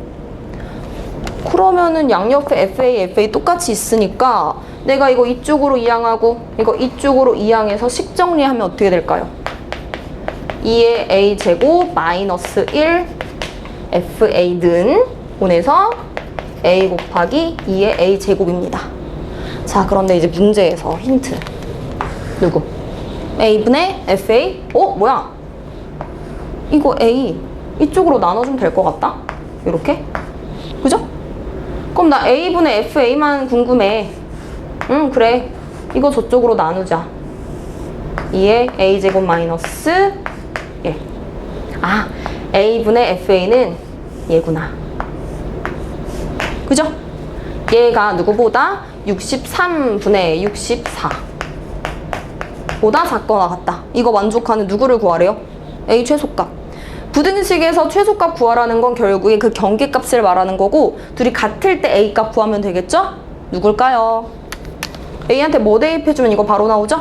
그러면은 양옆에 FA 똑같이 있으니까 내가 이거 이쪽으로 이항하고 이거 이쪽으로 이항해서 식 정리하면 어떻게 될까요? 2의 A제곱 마이너스 1 FA는 분해서 A 곱하기 2의 A제곱입니다. 자, 그런데 이제 문제에서 힌트. 누구? A분의 FA? 뭐야? 이거 A 이쪽으로 나눠주면 될 것 같다? 이렇게? 그죠? 그럼 나 A분의 FA만 궁금해. 그래. 이거 저쪽으로 나누자. 2의 A제곱 마이너스 1. 아, A분의 FA는 얘구나. 그죠? 얘가 누구보다 63분의 64 보다 작거나 같다. 이거 만족하는 누구를 구하래요? A 최소값. 부등식에서 최소값 구하라는 건 결국에 그 경계값을 말하는 거고 둘이 같을 때 A 값 구하면 되겠죠? 누굴까요? A한테 뭐 대입해주면 이거 바로 나오죠?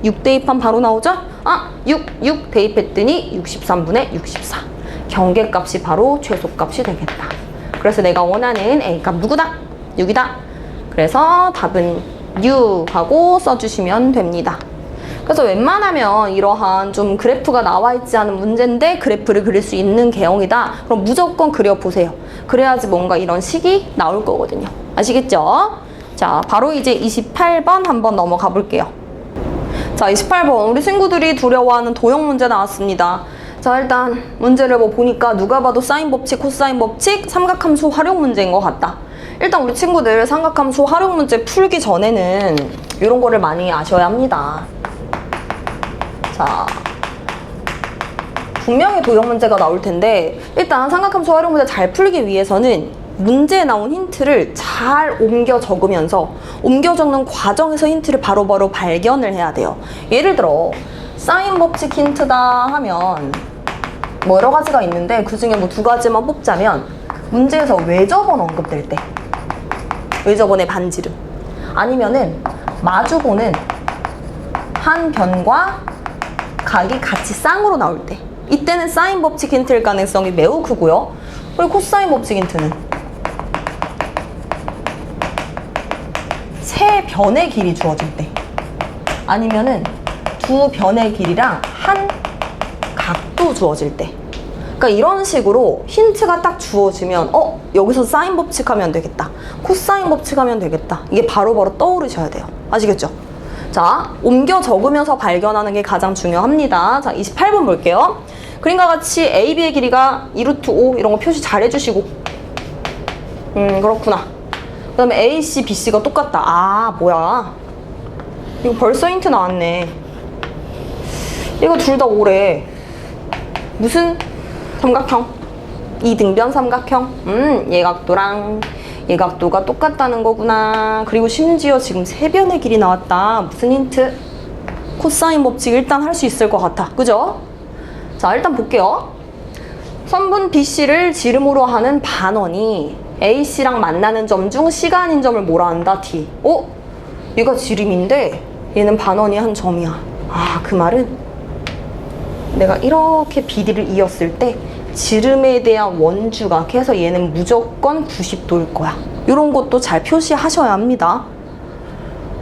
6 대입하면 바로 나오죠? 6 대입했더니 63분의 64 경계값이 바로 최소값이 되겠다. 그래서 내가 원하는 A값 누구다? 6이다. 그래서 답은 6 하고 써주시면 됩니다. 그래서 웬만하면 이러한 좀 그래프가 나와 있지 않은 문제인데 그래프를 그릴 수 있는 개형이다. 그럼 무조건 그려보세요. 그래야지 뭔가 이런 식이 나올 거거든요. 아시겠죠? 자, 바로 이제 28번 한번 넘어가 볼게요. 자, 28번 우리 친구들이 두려워하는 도형 문제 나왔습니다. 자, 일단 문제를 뭐 보니까 누가 봐도 사인 법칙, 코사인 법칙, 삼각함수 활용 문제인 것 같다. 일단 우리 친구들 삼각함수 활용 문제 풀기 전에는 이런 거를 많이 아셔야 합니다. 자, 분명히 도형 문제가 나올 텐데 일단 삼각함수 활용 문제 잘 풀기 위해서는 문제에 나온 힌트를 잘 옮겨 적으면서 옮겨 적는 과정에서 힌트를 바로바로 발견을 해야 돼요. 예를 들어 사인 법칙 힌트다 하면 뭐 여러 가지가 있는데 그 중에 뭐 2가지만 뽑자면 문제에서 외접원 언급될 때 외접원의 반지름 아니면은 마주보는 한 변과 각이 같이 쌍으로 나올 때 이때는 사인 법칙 힌트일 가능성이 매우 크고요. 그리고 코사인 법칙 힌트는 세 변의 길이 주어질 때 아니면은 2변의 길이랑 한 각도 주어질 때 그러니까 이런 식으로 힌트가 딱 주어지면 여기서 사인 법칙 하면 되겠다. 코사인 법칙 하면 되겠다. 이게 바로바로 떠오르셔야 돼요. 아시겠죠? 자, 옮겨 적으면서 발견하는 게 가장 중요합니다. 자, 28번 볼게요. 그림과 같이 AB의 길이가 2루트 5 이런 거 표시 잘 해주시고. 그렇구나. 그 다음에 AC, BC가 똑같다. 아, 뭐야. 이거 벌써 힌트 나왔네. 이거 둘 다 5래. 무슨 삼각형? 이등변 삼각형. 얘각도랑 얘각도가 똑같다는 거구나. 그리고 심지어 지금 세변의 길이 나왔다. 무슨 힌트? 코사인 법칙 일단 할 수 있을 것 같아. 그죠? 자, 일단 볼게요. 선분 BC를 지름으로 하는 반원이 AC랑 만나는 점 중 시간인 점을 뭐라 한다? D. 얘가 지름인데 얘는 반원이 한 점이야. 아, 그 말은 내가 이렇게 BD를 이었을 때 지름에 대한 원주가 그래서 얘는 무조건 90도일 거야. 이런 것도 잘 표시하셔야 합니다.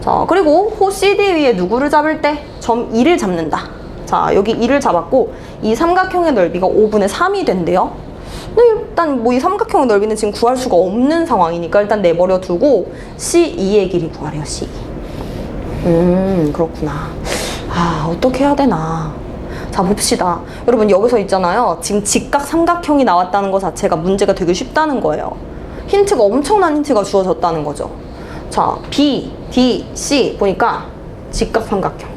자, 그리고 호 CD 위에 누구를 잡을 때? 점 2를 잡는다. 자, 여기 2를 잡았고 이 삼각형의 넓이가 5분의 3이 된대요. 근데 일단 뭐 이 삼각형의 넓이는 지금 구할 수가 없는 상황이니까 일단 내버려 두고 C2의 길이 구하래요. C2. 그렇구나. 아, 어떻게 해야 되나. 자, 봅시다. 여러분, 여기서 있잖아요. 지금 직각 삼각형이 나왔다는 것 자체가 문제가 되게 쉽다는 거예요. 힌트가 엄청난 힌트가 주어졌다는 거죠. 자, B, D, C 보니까 직각 삼각형.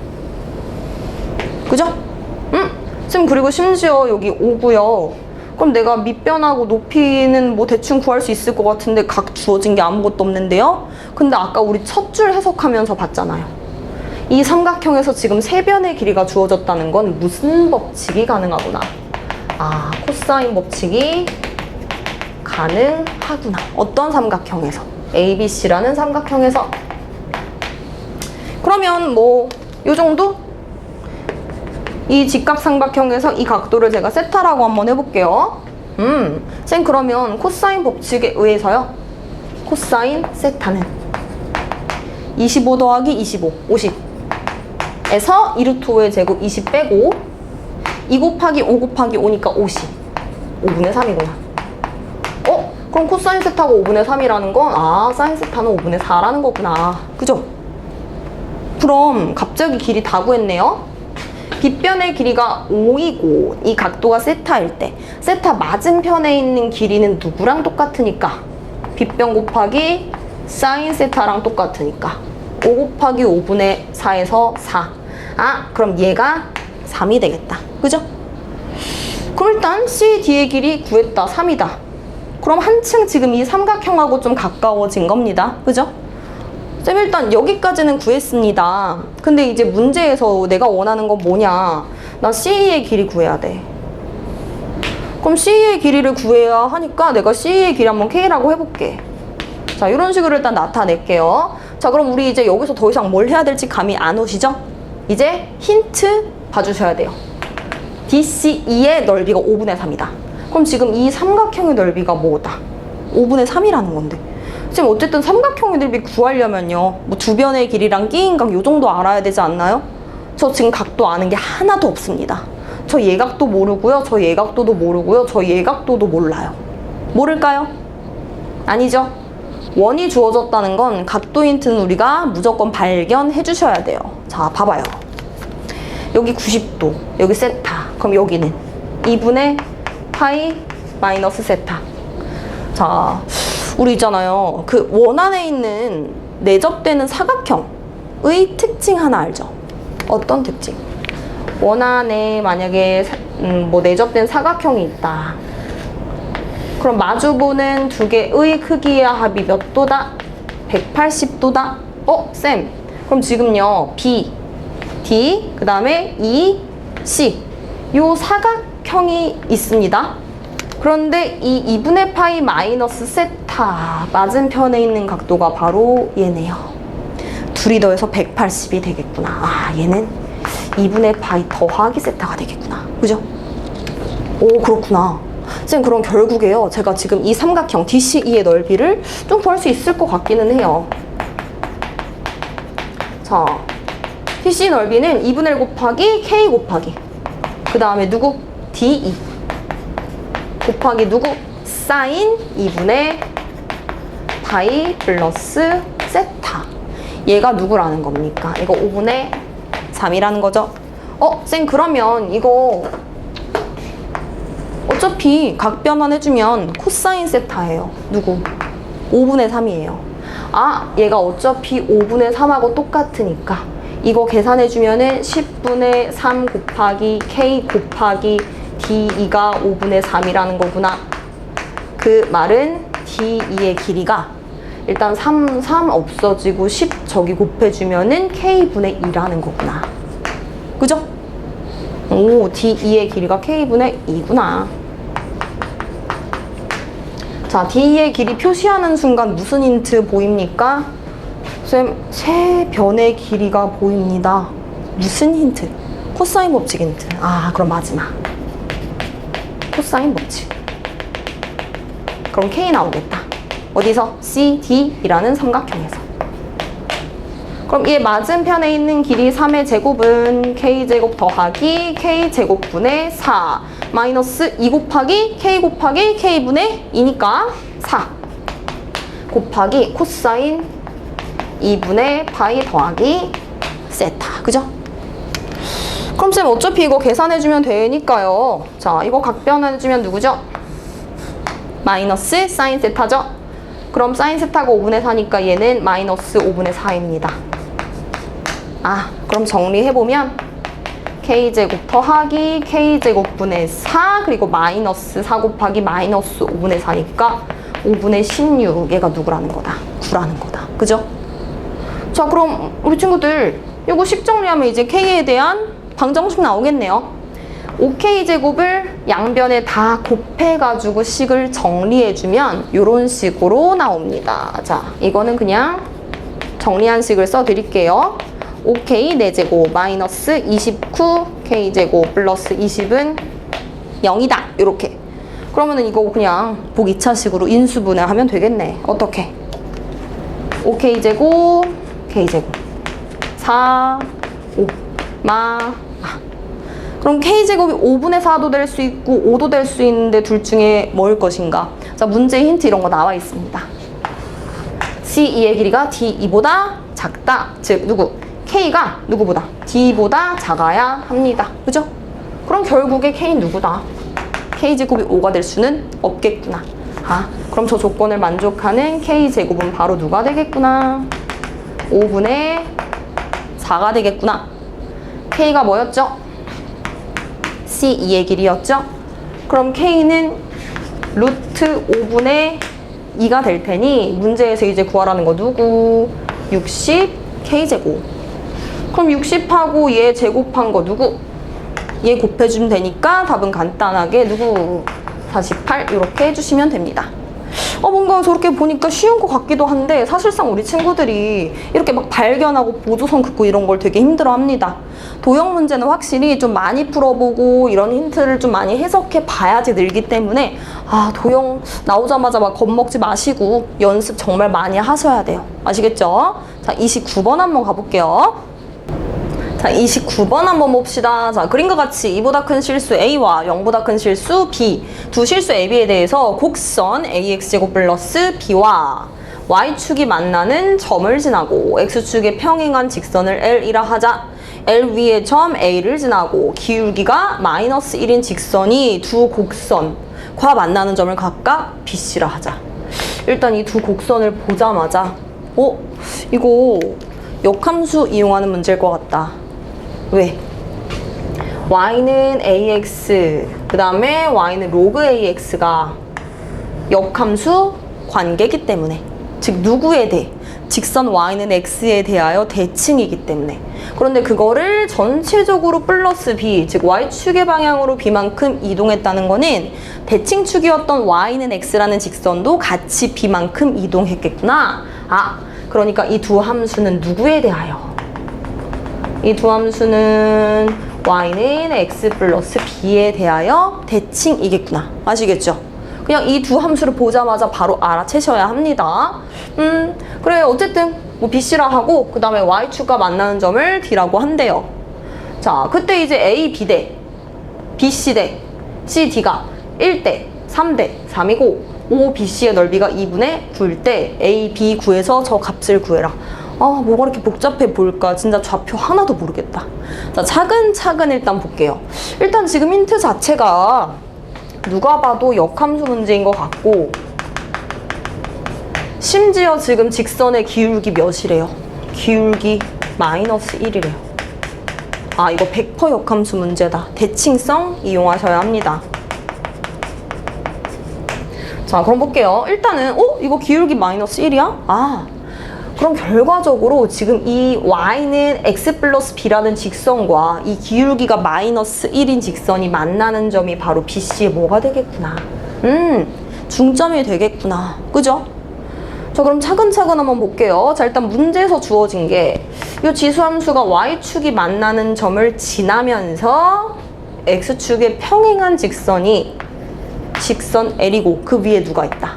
그죠? 쌤, 그리고 심지어 여기 5고요. 그럼 내가 밑변하고 높이는 뭐 대충 구할 수 있을 것 같은데 각 주어진 게 아무것도 없는데요? 근데 아까 우리 첫 줄 해석하면서 봤잖아요. 이 삼각형에서 지금 세변의 길이가 주어졌다는 건 무슨 법칙이 가능하구나. 아, 코사인 법칙이 가능하구나. 어떤 삼각형에서? ABC라는 삼각형에서. 그러면 뭐 요 정도? 이 직각 삼각형에서 이 각도를 제가 세타라고 한번 해볼게요. 쌤, 그러면 코사인 법칙에 의해서요. 코사인 세타는 25 더하기 25, 50 에서 2루트 5의 제곱 20 빼고 2 곱하기 5 곱하기 5니까 50. 5분의 3이구나. 그럼 코사인 세타가 5분의 3이라는 건 사인 세타는 5분의 4라는 거구나. 그죠? 그럼 갑자기 길이 다 구했네요. 빗변의 길이가 5이고 이 각도가 세타일 때 세타 맞은편에 있는 길이는 누구랑 똑같으니까? 빗변 곱하기 사인 세타랑 똑같으니까 5 곱하기 5분의 4에서 4. 그럼 얘가 3이 되겠다. 그죠? 그럼 일단 CD의 길이 구했다. 3이다. 그럼 한층 지금 이 삼각형하고 좀 가까워진 겁니다. 그죠? 쌤, 일단 여기까지는 구했습니다. 근데 이제 문제에서 내가 원하는 건 뭐냐? 나 CE의 길이 구해야 돼. 그럼 CE의 길이를 구해야 하니까 내가 CE의 길이 한번 K라고 해볼게. 자, 이런 식으로 일단 나타낼게요. 자, 그럼 우리 이제 여기서 더 이상 뭘 해야 될지 감이 안 오시죠? 이제 힌트 봐주셔야 돼요. DCE의 넓이가 5분의 3이다. 그럼 지금 이 삼각형의 넓이가 뭐다? 5분의 3이라는 건데. 지금 어쨌든 삼각형의 넓이 구하려면요. 뭐 두 변의 길이랑 끼인 각 요 정도 알아야 되지 않나요? 저 지금 각도 아는 게 하나도 없습니다. 저 예각도 모르고요. 저 예각도도 모르고요. 저 예각도도 몰라요. 모를까요? 아니죠? 원이 주어졌다는 건 각도 힌트는 우리가 무조건 발견해 주셔야 돼요. 자, 봐봐요. 여기 90도, 여기 세타. 그럼 여기는 2분의 파이 마이너스 세타. 자, 우리 있잖아요. 그 원 안에 있는 내접되는 사각형의 특징 하나 알죠? 어떤 특징? 원 안에 만약에 뭐 내접된 사각형이 있다. 그럼 마주보는 두 개의 크기의 합이 몇 도다? 180도다? 쌤. 그럼 지금요. B, D, 그 다음에 E, C. 요 사각형이 있습니다. 그런데 이 2분의 파이 마이너스 세타 맞은편에 있는 각도가 바로 얘네요. 둘이 더해서 180이 되겠구나. 얘는 2분의 파이 더하기 세타가 되겠구나. 그죠? 오, 그렇구나. 쌤, 그럼 결국에요. 제가 지금 이 삼각형 DCE의 넓이를 좀 구할 수 있을 것 같기는 해요. 자, DC 넓이는 2분의 1 곱하기 K 곱하기 그 다음에 누구? DE 곱하기 누구? 사인 2분의 파이 플러스 세타. 얘가 누구라는 겁니까? 이거 5분의 3이라는 거죠? 쌤, 그러면 이거 어차피 각 변환해주면 코사인 세타예요. 누구? 5분의 3이에요. 아, 얘가 어차피 5분의 3하고 똑같으니까 이거 계산해주면은 10분의 3 곱하기 K 곱하기 D2가 5분의 3이라는 거구나. 그 말은 D2의 길이가 일단 3 없어지고 10 저기 곱해주면은 K분의 2라는 거구나. 그죠? 오, D2의 길이가 K분의 2구나. 자, D의 길이 표시하는 순간 무슨 힌트 보입니까? 쌤, 세 변의 길이가 보입니다. 무슨 힌트? 코사인 법칙 힌트. 아, 그럼 마지막. 코사인 법칙. 그럼 K 나오겠다. 어디서? CD이라는 삼각형에서. 그럼 얘 맞은편에 있는 길이 3의 제곱은 K제곱 더하기 K제곱분의 4 마이너스 2 곱하기 K 곱하기 K분의 2니까 4 곱하기 코사인 2분의 파이 더하기 세타. 그죠? 그럼 쌤 어차피 이거 계산해주면 되니까요. 자, 이거 각변해주면 누구죠? 마이너스 사인 세타죠? 그럼 사인 세타가 5분의 4니까 얘는 마이너스 5분의 4입니다. 아, 그럼 정리해보면 K제곱 더하기 K제곱분의 4 그리고 마이너스 4 곱하기 마이너스 5분의 4니까 5분의 16 얘가 누구라는 거다? 9라는 거다. 그죠? 자, 그럼 우리 친구들 이거 식 정리하면 이제 K에 대한 방정식 나오겠네요. 5K제곱을 양변에 다 곱해가지고 식을 정리해주면 이런 식으로 나옵니다. 자, 이거는 그냥 정리한 식을 써드릴게요. 5K 4제곱 마이너스 29K제곱 플러스 20은 0이다. 이렇게. 그러면은 이거 그냥 복 2차식으로 인수분해하면 되겠네. 어떻게? 5K제곱 K제곱 4, 5, 그럼 K제곱이 5분의 4도 될 수 있고 5도 될 수 있는데 둘 중에 뭐일 것인가? 자, 문제 힌트 이런 거 나와 있습니다. C2의 길이가 D2보다 작다. 즉 누구? K가 누구보다? D보다 작아야 합니다. 그죠? 그럼 결국에 K 누구다? K제곱이 5가 될 수는 없겠구나. 아, 그럼 저 조건을 만족하는 K제곱은 바로 누가 되겠구나? 5분의 4가 되겠구나. K가 뭐였죠? C2의 길이였죠? 그럼 K는 루트 5분의 2가 될 테니 문제에서 이제 구하라는 거 누구? 60 K제곱. 그럼 60하고 얘 제곱한 거 누구? 얘 곱해주면 되니까 답은 간단하게 누구? 48 이렇게 해주시면 됩니다. 뭔가 저렇게 보니까 쉬운 것 같기도 한데 사실상 우리 친구들이 이렇게 막 발견하고 보조선 긋고 이런 걸 되게 힘들어 합니다. 도형 문제는 확실히 좀 많이 풀어보고 이런 힌트를 좀 많이 해석해 봐야지 늘기 때문에 도형 나오자마자 막 겁먹지 마시고 연습 정말 많이 하셔야 돼요. 아시겠죠? 자, 29번 한번 가볼게요. 자, 29번 한번 봅시다. 자, 그림과 같이 2보다 큰 실수 A와 0보다 큰 실수 B 두 실수 A, B에 대해서 곡선 AX제곱 플러스 B와 Y축이 만나는 점을 지나고 X축에 평행한 직선을 L이라 하자. L 위의 점 A를 지나고 기울기가 마이너스 1인 직선이 두 곡선과 만나는 점을 각각 BC라 하자. 일단 이 두 곡선을 보자마자 이거 역함수 이용하는 문제일 것 같다. 왜? y는 ax, 그 다음에 y는 로그 ax가 역함수 관계이기 때문에, 즉 누구에 대해? 직선 y는 x에 대하여 대칭이기 때문에. 그런데 그거를 전체적으로 플러스 b, 즉 y축의 방향으로 b만큼 이동했다는 거는 대칭축이었던 y는 x라는 직선도 같이 b만큼 이동했겠구나. 그러니까 이 두 함수는 누구에 대하여? 이 두 함수는 y는 x 플러스 b에 대하여 대칭이겠구나. 아시겠죠? 그냥 이 두 함수를 보자마자 바로 알아채셔야 합니다. 그래, 어쨌든 뭐 bc라 하고 그 다음에 y축과 만나는 점을 d라고 한대요. 자, 그때 이제 a, b대 bc대 c, d가 1대 3대 3이고 5, bc의 넓이가 2분의 9일 때 a, b 구해서 저 값을 구해라. 뭐가 이렇게 복잡해 보일까? 진짜 좌표 하나도 모르겠다. 자, 차근차근 일단 볼게요. 일단 지금 힌트 자체가 누가 봐도 역함수 문제인 것 같고, 심지어 지금 직선의 기울기 몇이래요? 기울기 마이너스 1이래요. 아, 이거 100% 역함수 문제다. 대칭성 이용하셔야 합니다. 자, 그럼 볼게요. 일단은 이거 기울기 마이너스 1이야? 아, 그럼 결과적으로 지금 이 y는 x 플러스 b라는 직선과 이 기울기가 마이너스 1인 직선이 만나는 점이 바로 BC의 뭐가 되겠구나. 중점이 되겠구나. 그죠? 자, 그럼 차근차근 한번 볼게요. 자, 일단 문제에서 주어진 게 이 지수함수가 y축이 만나는 점을 지나면서 x축에 평행한 직선이 직선 L이고 그 위에 누가 있다?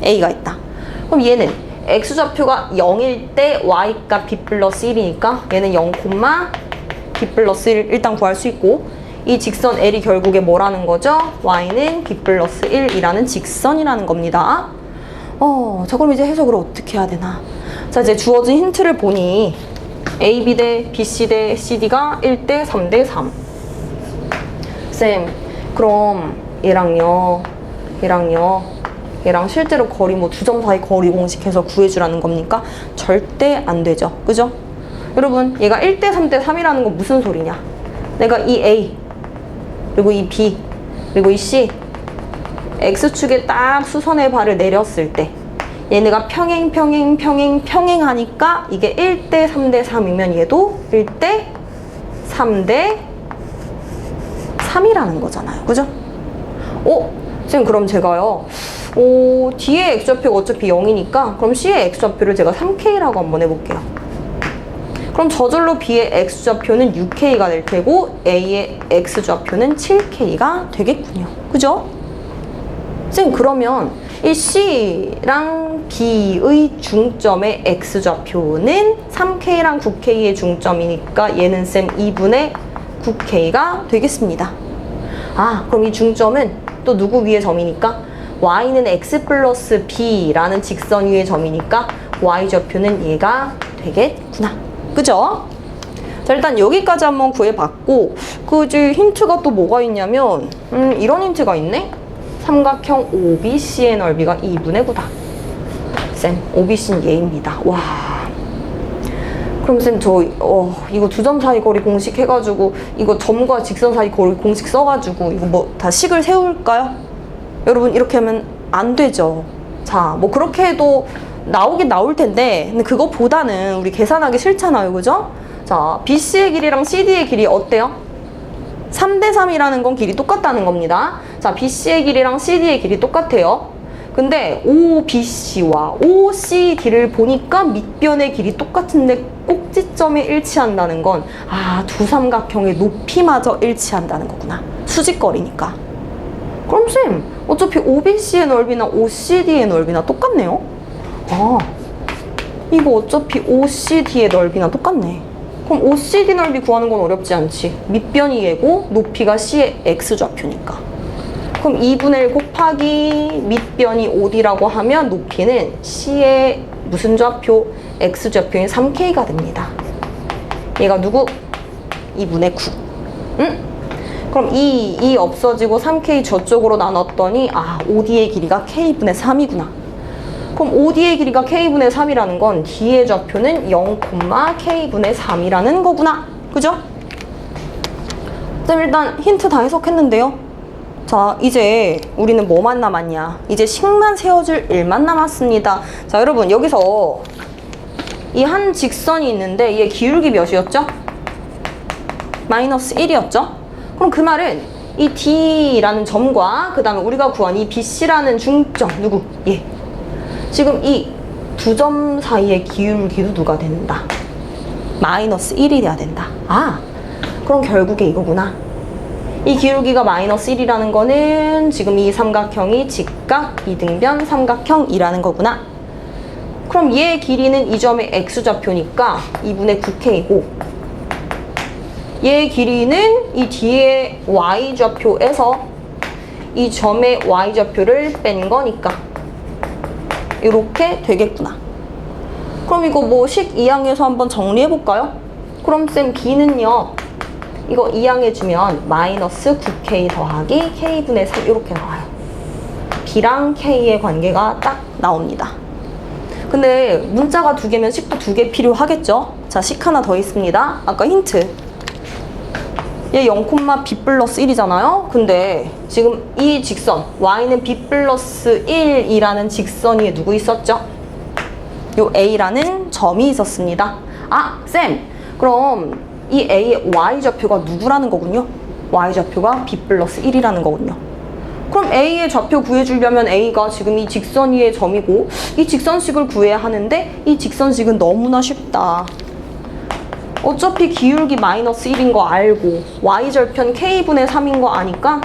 A가 있다. 그럼 얘는 x좌표가 0일 때 y값 b 플러스 1이니까 얘는 0, b 플러스 1 일단 구할 수 있고, 이 직선 L이 결국에 뭐라는 거죠? y는 b 플러스 1이라는 직선이라는 겁니다. 자, 그럼 이제 해석을 어떻게 해야 되나? 자, 이제 주어진 힌트를 보니 AB 대 BC 대 CD가 1대 3대 3. 쌤, 그럼 얘랑요, 얘랑 실제로 거리 뭐 두 점 사이 거리 공식해서 구해주라는 겁니까? 절대 안 되죠. 그죠? 여러분, 얘가 1대 3대 3이라는 건 무슨 소리냐? 내가 이 A, 그리고 이 B, 그리고 이 C, X축에 딱 수선의 발을 내렸을 때 얘네가 평행하니까 이게 1대 3대 3이면 얘도 1대 3대 3이라는 거잖아요. 그죠? 쌤, 그럼 제가요, D의 X좌표가 어차피 0이니까 그럼 C의 X좌표를 제가 3K라고 한번 해볼게요. 그럼 저절로 B의 X좌표는 6K가 될 테고 A의 X좌표는 7K가 되겠군요. 그죠? 쌤, 그러면 이 C랑 B의 중점의 X좌표는 3K랑 9K의 중점이니까 얘는 쌤 2분의 9K가 되겠습니다. 아, 그럼 이 중점은 또 누구 위의 점이니까? y는 x 플러스 b라는 직선 위의 점이니까 y좌표는 얘가 되겠구나. 그죠? 자, 일단 여기까지 한번 구해봤고, 이제 힌트가 또 뭐가 있냐면 이런 힌트가 있네? 삼각형 OBC의 넓이가 2분의 9다. 쌤, OBC는 얘입니다. 와. 그럼 쌤, 이거 두 점 사이 거리 공식 해가지고 이거 점과 직선 사이 거리 공식 써가지고 이거 뭐 다 식을 세울까요? 여러분, 이렇게 하면 안 되죠. 자, 뭐 그렇게 해도 나오긴 나올 텐데, 근데 그것보다는 우리 계산하기 싫잖아요. 그죠? 자, BC의 길이랑 CD의 길이 어때요? 3대 3이라는 건 길이 똑같다는 겁니다. 자, BC의 길이랑 CD의 길이 똑같아요. 근데 OBC와 OCD를 보니까 밑변의 길이 똑같은데 꼭지점에 일치한다는 건 두 삼각형의 높이마저 일치한다는 거구나. 수직거리니까. 그럼 쌤, 어차피 OBC의 넓이나 OCD의 넓이나 똑같네요. 이거 어차피 OCD의 넓이나 똑같네. 그럼 OCD 넓이 구하는 건 어렵지 않지. 밑변이 얘고 높이가 C의 X좌표니까. 그럼 2분의 1 곱하기 밑변이 OD라고 하면 높이는 C의 무슨 좌표? X좌표인 3K가 됩니다. 얘가 누구? 2분의 9. 그럼 2 없어지고 3K 저쪽으로 나눴더니 OD의 길이가 K분의 3이구나. 그럼 OD의 길이가 K분의 3이라는 건 D의 좌표는 0, K분의 3이라는 거구나. 그죠? 자, 일단 힌트 다 해석했는데요. 자, 이제 우리는 뭐만 남았냐? 이제 식만 세워줄 일만 남았습니다. 자, 여러분, 여기서 이 한 직선이 있는데 얘 기울기 몇이었죠? 마이너스 1이었죠? 그럼 그 말은 이 D라는 점과 그 다음에 우리가 구한 이 BC라는 중점, 누구? 얘. 지금 이 두 점 사이의 기울기도 누가 된다? 마이너스 1이 돼야 된다. 그럼 결국에 이거구나. 이 기울기가 마이너스 1이라는 거는 지금 이 삼각형이 직각 이등변 삼각형이라는 거구나. 그럼 얘의 길이는 이 점의 X좌표니까 2분의 9K고, 얘의 길이는 이 뒤에 Y좌표에서 이 점의 Y좌표를 뺀 거니까 이렇게 되겠구나. 그럼 이거 뭐 식 2항에서 한번 정리해 볼까요? 그럼 쌤, B는요 이거 이항해주면 마이너스 9k 더하기 k분의 3 이렇게 나와요. b랑 k의 관계가 딱 나옵니다. 근데 문자가 2개면 식도 2개 필요하겠죠? 자, 식 하나 더 있습니다. 아까 힌트. 얘 0,b 플러스 1이잖아요? 근데 지금 이 직선 y는 b 플러스 1이라는 직선 위에 누구 있었죠? 요 a라는 점이 있었습니다. 아, 쌤! 그럼 이 a의 y좌표가 누구라는 거군요? y좌표가 b 플러스 1이라는 거군요. 그럼 a의 좌표 구해주려면 a가 지금 이 직선 위의 점이고 이 직선식을 구해야 하는데 이 직선식은 너무나 쉽다. 어차피 기울기 마이너스 1인 거 알고 y절편 k분의 3인 거 아니까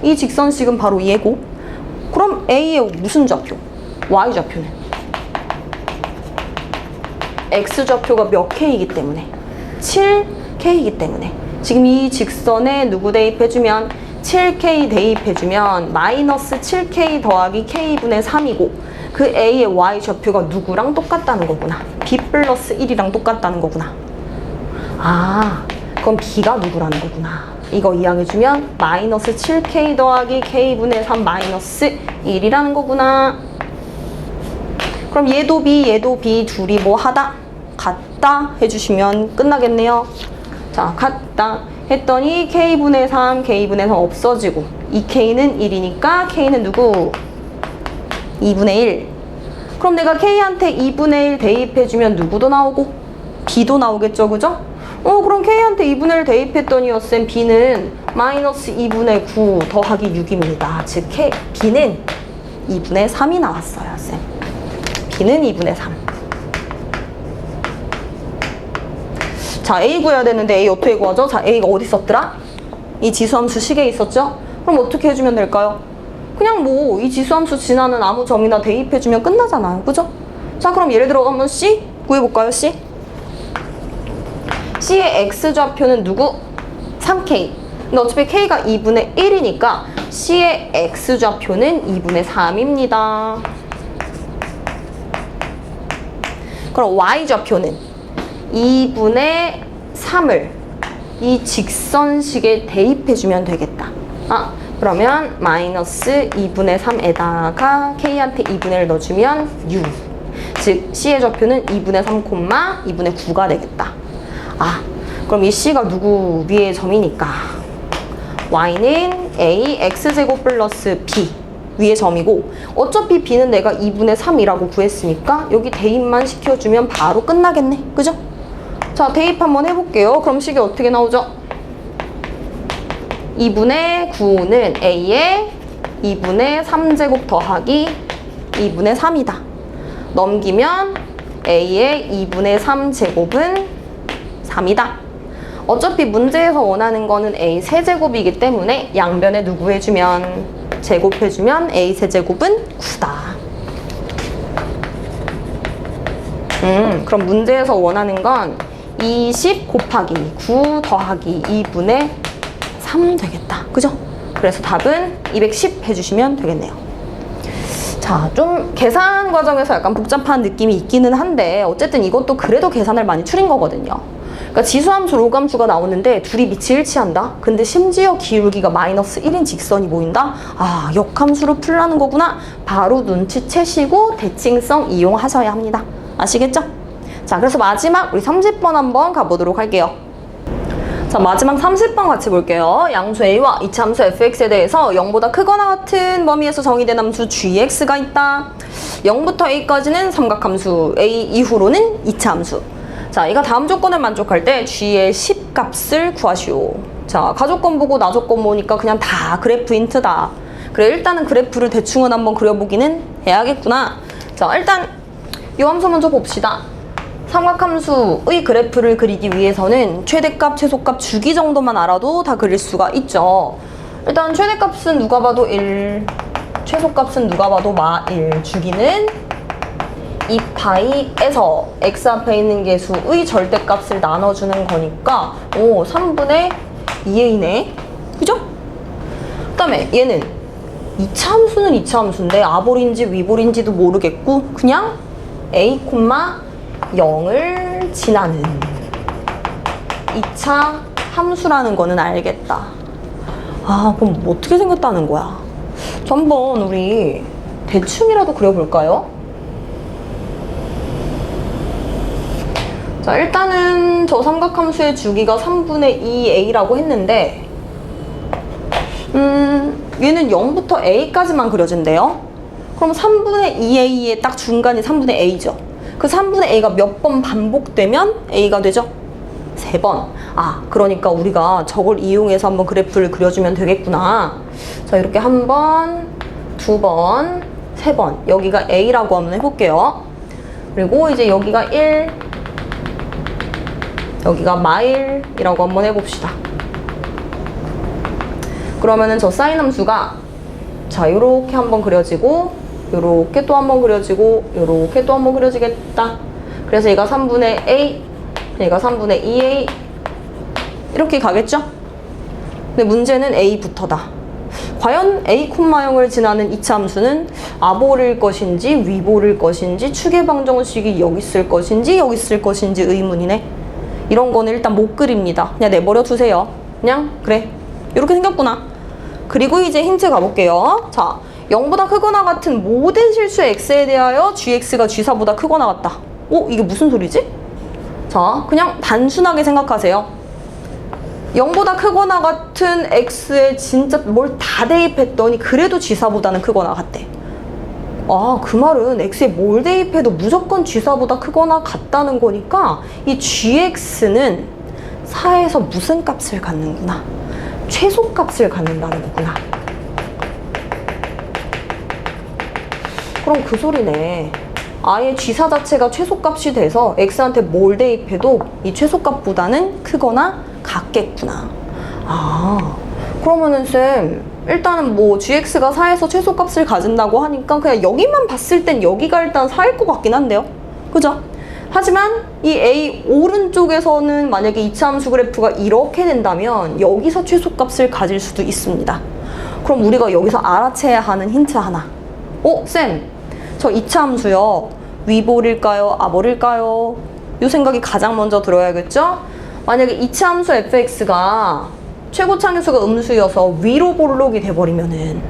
이 직선식은 바로 얘고, 그럼 a의 무슨 좌표? y좌표는 x좌표가 몇 k이기 때문에 7k이기 때문에 지금 이 직선에 누구 대입해주면 7k 대입해주면 마이너스 7k 더하기 k분의 3이고 그 a의 y좌표가 누구랑 똑같다는 거구나. b 플러스 1이랑 똑같다는 거구나. 아, 그럼 b가 누구라는 거구나. 이거 이항해주면 마이너스 7k 더하기 k분의 3 마이너스 1이라는 거구나. 그럼 얘도 b 둘이 뭐 하다? 같다 해주시면 끝나겠네요. 자, 같다 했더니 k분의 3, k분의 3 없어지고 2k는 1이니까 k는 누구? 2분의 1. 그럼 내가 k한테 2분의 1 대입해주면 누구도 나오고 b도 나오겠죠, 그죠? 그럼 k한테 2분의 1 대입했더니요, 쌤, b는 마이너스 2분의 9 더하기 6입니다. 즉, b는 2분의 3이 나왔어요, 쌤. b는 2분의 3. 자, a 구해야 되는데 a 어떻게 구하죠? 자, a가 어디 있었더라? 이 지수함수 식에 있었죠? 그럼 어떻게 해주면 될까요? 그냥 뭐 이 지수함수 지나는 아무 점이나 대입해주면 끝나잖아요, 그죠? 자, 그럼 예를 들어 한번 c 구해볼까요, c? c의 x좌표는 누구? 3k. 근데 어차피 k가 2분의 1이니까 c의 x좌표는 2분의 3입니다. 그럼 y좌표는 2분의 3을 이 직선식에 대입해주면 되겠다. 아, 그러면 마이너스 2분의 3에다가 k한테 2분의 1 넣어주면 6. 즉, c의 좌표는 2분의 3, 2분의 9가 되겠다. 아, 그럼 이 c가 누구 위의 점이니까 y는 a x제곱 플러스 b 위의 점이고 어차피 b는 내가 2분의 3이라고 구했으니까 여기 대입만 시켜주면 바로 끝나겠네. 그죠? 자, 대입 한번 해볼게요. 그럼 식이 어떻게 나오죠? 2분의 9는 a의 2분의 3제곱 더하기 2분의 3이다. 넘기면 a의 2분의 3제곱은 3이다. 어차피 문제에서 원하는 거는 a 세제곱이기 때문에 양변에 누구 해주면 제곱해주면 a 세제곱은 9다. 그럼 문제에서 원하는 건 20 곱하기 9 더하기 2분의 3 되겠다. 그죠? 그래서 답은 210 해주시면 되겠네요. 자, 좀 계산 과정에서 약간 복잡한 느낌이 있기는 한데 어쨌든 이것도 그래도 계산을 많이 추린 거거든요. 그러니까 지수함수, 로감수가 나오는데 둘이 밑이 일치한다? 근데 심지어 기울기가 마이너스 1인 직선이 보인다? 아, 역함수로 풀라는 거구나? 바로 눈치채시고 대칭성 이용하셔야 합니다. 아시겠죠? 자, 그래서 마지막 우리 30번 한번 가보도록 할게요. 자, 마지막 30번 같이 볼게요. 양수 a와 이차함수 fx에 대해서 0보다 크거나 같은 범위에서 정의된 함수 gx가 있다. 0부터 a까지는 삼각함수, a 이후로는 이차함수. 자, 이거 다음 조건을 만족할 때 g의 10값을 구하시오. 자, 가조건 보고 나조건 보니까 그냥 다 그래프 힌트다. 그래, 일단은 그래프를 대충은 한번 그려보기는 해야겠구나. 자, 일단 이 함수 먼저 봅시다. 삼각함수의 그래프를 그리기 위해서는 최대값, 최소값, 주기 정도만 알아도 다 그릴 수가 있죠. 일단 최대값은 누가 봐도 1, 최소값은 누가 봐도 마1, 주기는 2파이에서 x 앞에 있는 개수의 절대값을 나눠주는 거니까 3분의 2a네. 그죠? 그 다음에 얘는 2차 함수는 2차 함수인데 아볼인지 위볼인지도 모르겠고 그냥 a, 0을 지나는 2차 함수라는 거는 알겠다. 아, 그럼 뭐 어떻게 생겼다는 거야? 저 한번 우리 대충이라도 그려볼까요? 자, 일단은 저 삼각함수의 주기가 3분의 2a라고 했는데 얘는 0부터 a까지만 그려진대요. 그럼 3분의 2a의 딱 중간이 3분의 a죠. 그 3분의 a가 몇 번 반복되면 a가 되죠? 3번. 아, 그러니까 우리가 저걸 이용해서 한번 그래프를 그려주면 되겠구나. 자, 이렇게 한 번, 2번, 3번. 여기가 a라고 한번 해볼게요. 그리고 이제 여기가 1, 여기가 마일이라고 한번 해봅시다. 그러면은 저 사인 함수가 자, 요렇게 한번 그려지고 요렇게 또 한번 그려지고 요렇게 또 한번 그려지겠다. 그래서 얘가 3분의 a, 얘가 3분의 2a 이렇게 가겠죠? 근데 문제는 a부터다. 과연 a, 0을 지나는 이차 함수는 아볼일 것인지 위볼일 것인지 축의 방정식이 여기 있을 것인지 여기 있을 것인지 의문이네. 이런 거는 일단 못 그립니다. 그냥 내버려 두세요. 그냥 그래. 이렇게 생겼구나. 그리고 이제 힌트 가볼게요. 자, 0보다 크거나 같은 모든 실수의 x에 대하여 gx가 g4보다 크거나 같다. 이게 무슨 소리지? 자, 그냥 단순하게 생각하세요. 0보다 크거나 같은 x에 진짜 뭘 다 대입했더니 그래도 g4보다는 크거나 같대. 아, 그 말은 x에 뭘 대입해도 무조건 g4보다 크거나 같다는 거니까 이 gx는 4에서 무슨 값을 갖는구나. 최소값을 갖는다는 거구나. 그럼 그 소리네. 아예 g4 자체가 최소값이 돼서 x한테 뭘 대입해도 이 최소값보다는 크거나 같겠구나. 아, 그러면은 쌤, 일단은 뭐 gx가 4에서 최소값을 가진다고 하니까 그냥 여기만 봤을 땐 여기가 일단 4일 것 같긴 한데요. 그죠? 하지만 이 a 오른쪽에서는 만약에 이차 함수 그래프가 이렇게 된다면 여기서 최소값을 가질 수도 있습니다. 그럼 우리가 여기서 알아채야 하는 힌트 하나. 쌤, 저 이차 함수요. 위볼일까요? 아볼일까요? 이 생각이 가장 먼저 들어야겠죠? 만약에 이차 함수 fx가 최고 창의수가 음수여서 위로 볼록이 돼버리면은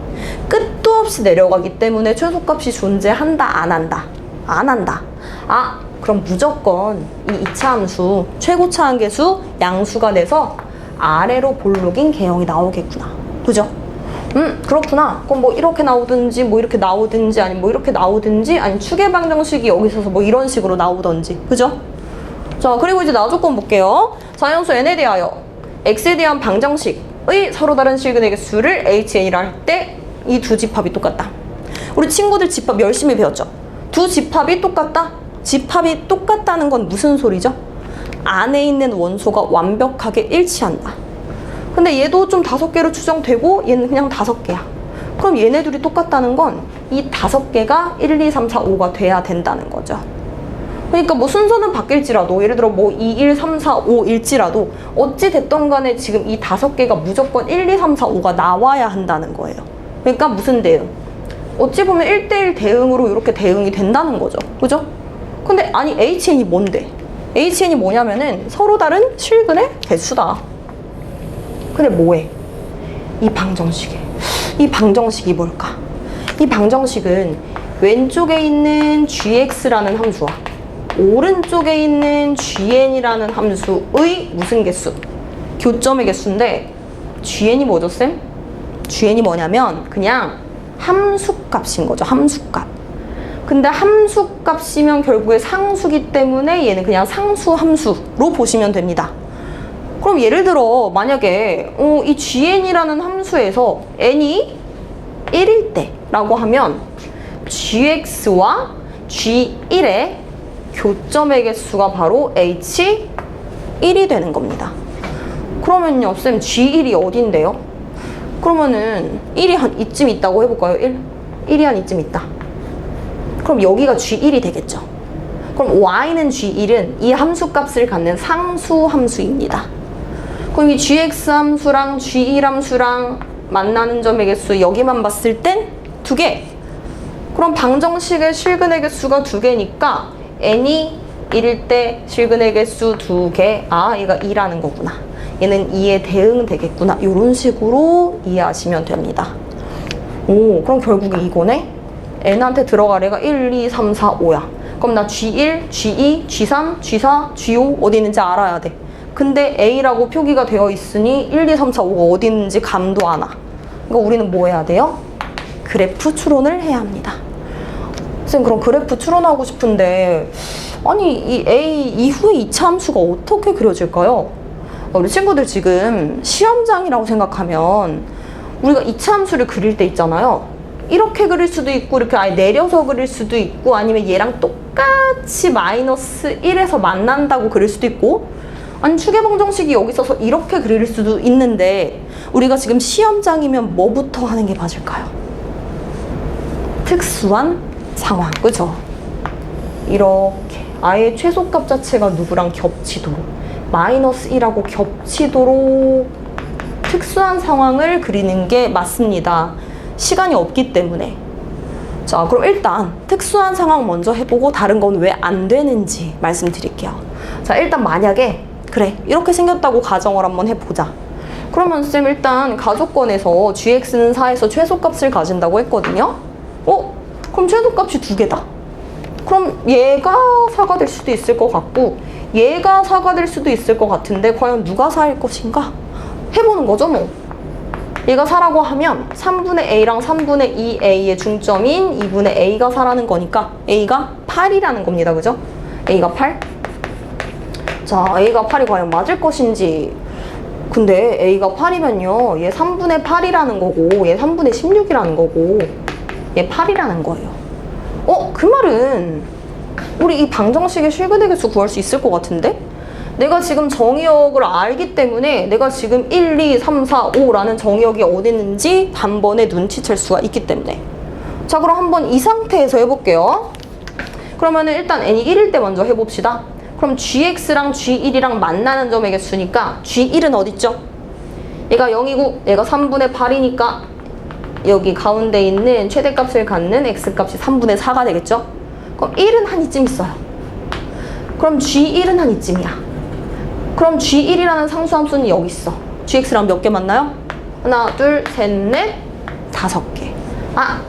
끝도 없이 내려가기 때문에 최소값이 존재한다, 안 한다? 안 한다. 아, 그럼 무조건 이 이차 함수 최고 차항계수 양수가 돼서 아래로 볼록인 개형이 나오겠구나. 그죠? 그렇구나. 그럼 뭐 이렇게 나오든지 뭐 이렇게 나오든지 아니면 뭐 이렇게 나오든지 아니면 축의 방정식이 여기 있어서 뭐 이런 식으로 나오든지. 그죠? 자, 그리고 이제 나조건 볼게요. 자연수 n에 대하여 x에 대한 방정식의 서로 다른 실근의 개수를 HN이라 할 때 이 두 집합이 똑같다. 우리 친구들 집합 열심히 배웠죠? 두 집합이 똑같다? 집합이 똑같다는 건 무슨 소리죠? 안에 있는 원소가 완벽하게 일치한다. 근데 얘도 좀 5개로 추정되고 얘는 그냥 5개야. 그럼 얘네 둘이 똑같다는 건 이 5개가 1, 2, 3, 4, 5가 돼야 된다는 거죠. 그러니까 뭐 순서는 바뀔지라도 예를 들어 뭐 2, 1, 3, 4, 5일지라도 어찌 됐던 간에 지금 이 5개가 무조건 1, 2, 3, 4, 5가 나와야 한다는 거예요. 그러니까 무슨 대응? 어찌 보면 1대1 대응으로 이렇게 대응이 된다는 거죠. 그죠? 근데 아니 HN이 뭔데? HN이 뭐냐면은 서로 다른 실근의 개수다. 근데 뭐해? 이 방정식에. 이 방정식이 뭘까? 이 방정식은 왼쪽에 있는 gx라는 함수와 오른쪽에 있는 gn이라는 함수의 무슨 개수? 교점의 개수인데 gn이 뭐죠, 쌤? gn이 뭐냐면 그냥 함수값인 거죠, 함수값. 근데 함수값이면 결국에 상수기 때문에 얘는 그냥 상수함수로 보시면 됩니다. 그럼 예를 들어 만약에 이 gn이라는 함수에서 n이 1일 때 라고 하면 gx와 g1의 교점의 개수가 바로 h1이 되는 겁니다. 그러면요, 쌤 g1이 어딘데요? 그러면은 1이 한 이쯤 있다고 해볼까요? 1이 한 이쯤 있다. 그럼 여기가 g1이 되겠죠. 그럼 y는 g1은 이 함수값을 갖는 상수함수입니다. 그럼 이 gx 함수랑 g1 함수랑 만나는 점의 개수 여기만 봤을 땐 2개. 그럼 방정식의 실근의 개수가 2개니까 n이 1일 때 실근의 개수 2개. 아, 얘가 2라는 거구나. 얘는 2에 대응되겠구나. 이런 식으로 이해하시면 됩니다. 오, 그럼 결국에 이거네? n한테 들어갈 애가 1, 2, 3, 4, 5야. 그럼 나 G1, G2, G3, G4, G5 어디 있는지 알아야 돼. 근데 A라고 표기가 되어 있으니 1, 2, 3, 4, 5가 어디 있는지 감도 안 와. 그러니까 우리는 뭐 해야 돼요? 그래프 추론을 해야 합니다. 선생님, 그럼 그래프 추론하고 싶은데 아니 이 A 이후에 이차 함수가 어떻게 그려질까요? 우리 친구들 지금 시험장이라고 생각하면 우리가 이차 함수를 그릴 때 있잖아요. 이렇게 그릴 수도 있고 이렇게 아예 내려서 그릴 수도 있고 아니면 얘랑 똑같이 마이너스 1에서 만난다고 그릴 수도 있고 아니 추계방정식이 여기 있어서 이렇게 그릴 수도 있는데 우리가 지금 시험장이면 뭐부터 하는 게 맞을까요? 특수한 상황, 그죠? 이렇게 아예 최소값 자체가 누구랑 겹치도록 마이너스 1하고 겹치도록 특수한 상황을 그리는 게 맞습니다. 시간이 없기 때문에. 자, 그럼 일단 특수한 상황 먼저 해보고 다른 건 왜 안 되는지 말씀드릴게요. 자, 일단 만약에 그래 이렇게 생겼다고 가정을 한번 해보자. 그러면 쌤 일단 가족권에서 gx는 4에서 최소값을 가진다고 했거든요. 그럼 최소값이 2개다. 그럼 얘가 4가 될 수도 있을 것 같고 얘가 4가 될 수도 있을 것 같은데 과연 누가 4일 것인가? 해보는 거죠 뭐. 얘가 4라고 하면 3분의 A랑 3분의 2A의 중점인 2분의 A가 4라는 거니까 A가 8이라는 겁니다. 그죠? A가 8. 자, A가 8이 과연 맞을 것인지. 근데 A가 8이면요. 얘 3분의 8이라는 거고 얘 3분의 16이라는 거고 얘 8이라는 거예요. 그 말은 우리 이 방정식의 실근의 개수 구할 수 있을 것 같은데? 내가 지금 정의역을 알기 때문에 내가 지금 1, 2, 3, 4, 5라는 정의역이 어디 있는지 단번에 눈치챌 수가 있기 때문에. 자, 그럼 한번 이 상태에서 해볼게요. 그러면은 일단 n이 1일 때 먼저 해봅시다. 그럼 gx랑 g1이랑 만나는 점의 개수니까 g1은 어딨죠? 얘가 0이고 얘가 3분의 8이니까 여기 가운데 있는 최대값을 갖는 x값이 3분의 4가 되겠죠? 그럼 1은 한 이쯤 있어요. 그럼 g1은 한 이쯤이야. 그럼 G1이라는 상수함수는 여기 있어. GX랑 몇 개 만나요? 하나, 둘, 셋, 넷, 5개.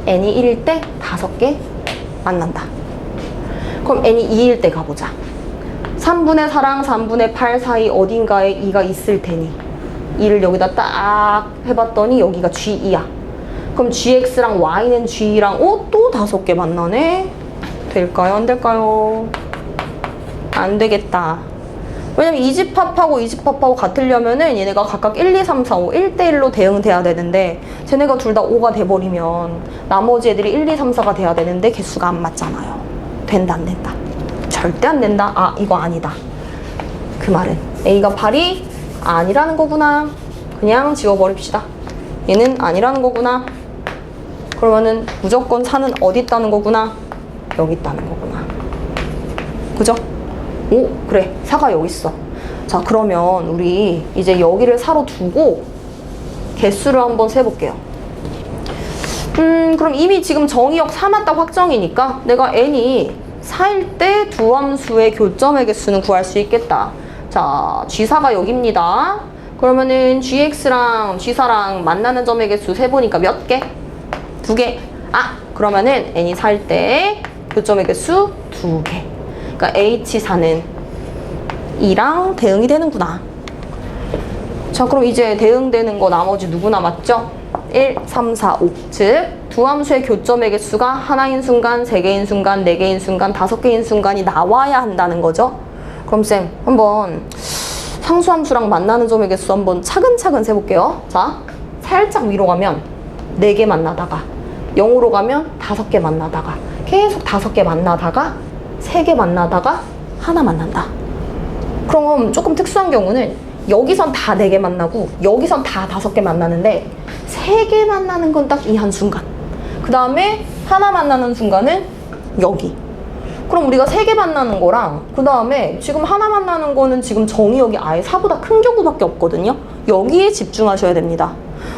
n이 1일 때 5개 만난다. 그럼 n이 2일 때 가보자. 3분의 4랑 3분의 8 사이 어딘가에 2가 있을 테니 2를 여기다 딱 해봤더니 여기가 G2야. 그럼 GX랑 Y는 G랑 또 5개 만나네? 될까요? 안 될까요? 안 되겠다. 왜냐면 이 집합하고 이 집합하고 같으려면은 얘네가 각각 1, 2, 3, 4, 5 1대1로 대응돼야 되는데 쟤네가 둘 다 5가 돼버리면 나머지 애들이 1, 2, 3, 4가 돼야 되는데 개수가 안 맞잖아요. 된다 안 된다? 절대 안 된다. 이거 아니다. 그 말은 A가 8이 아니라는 거구나. 그냥 지워버립시다. 얘는 아니라는 거구나. 그러면은 무조건 4는 어디 있다는 거구나? 여기 있다는 거구나. 그죠? 그래 4가 여기 있어. 자, 그러면 우리 이제 여기를 4로 두고 개수를 한번 세볼게요. 그럼 이미 지금 정의역 4 맞다 확정이니까 내가 n이 4일 때 두 함수의 교점의 개수는 구할 수 있겠다. 자, G4가 여기입니다. 그러면은 GX랑 G4랑 만나는 점의 개수 세보니까 몇 개? 2개. 그러면은 n이 4일 때 교점의 개수 2개. 그러니까 H4는 2랑 대응이 되는구나. 자, 그럼 이제 대응되는 거 나머지 누구 남았죠? 1, 3, 4, 5. 즉, 두 함수의 교점의 개수가 하나인 순간, 3개인 순간, 4개인 순간, 5개인 순간이 나와야 한다는 거죠. 그럼 쌤, 한번 상수함수랑 만나는 점의 개수 한번 차근차근 세볼게요. 자, 살짝 위로 가면 4개 만나다가 0으로 가면 5개 만나다가 계속 5개 만나다가 3개 만나다가 하나 만난다. 그럼 조금 특수한 경우는 여기선 다 4개 만나고 여기선 다 5개 만나는데 3개 만나는 건 딱 이 한 순간. 그 다음에 하나 만나는 순간은 여기. 그럼 우리가 3개 만나는 거랑 그 다음에 지금 하나 만나는 거는 지금 정의역이 아예 4보다 큰 경우밖에 없거든요. 여기에 집중하셔야 됩니다.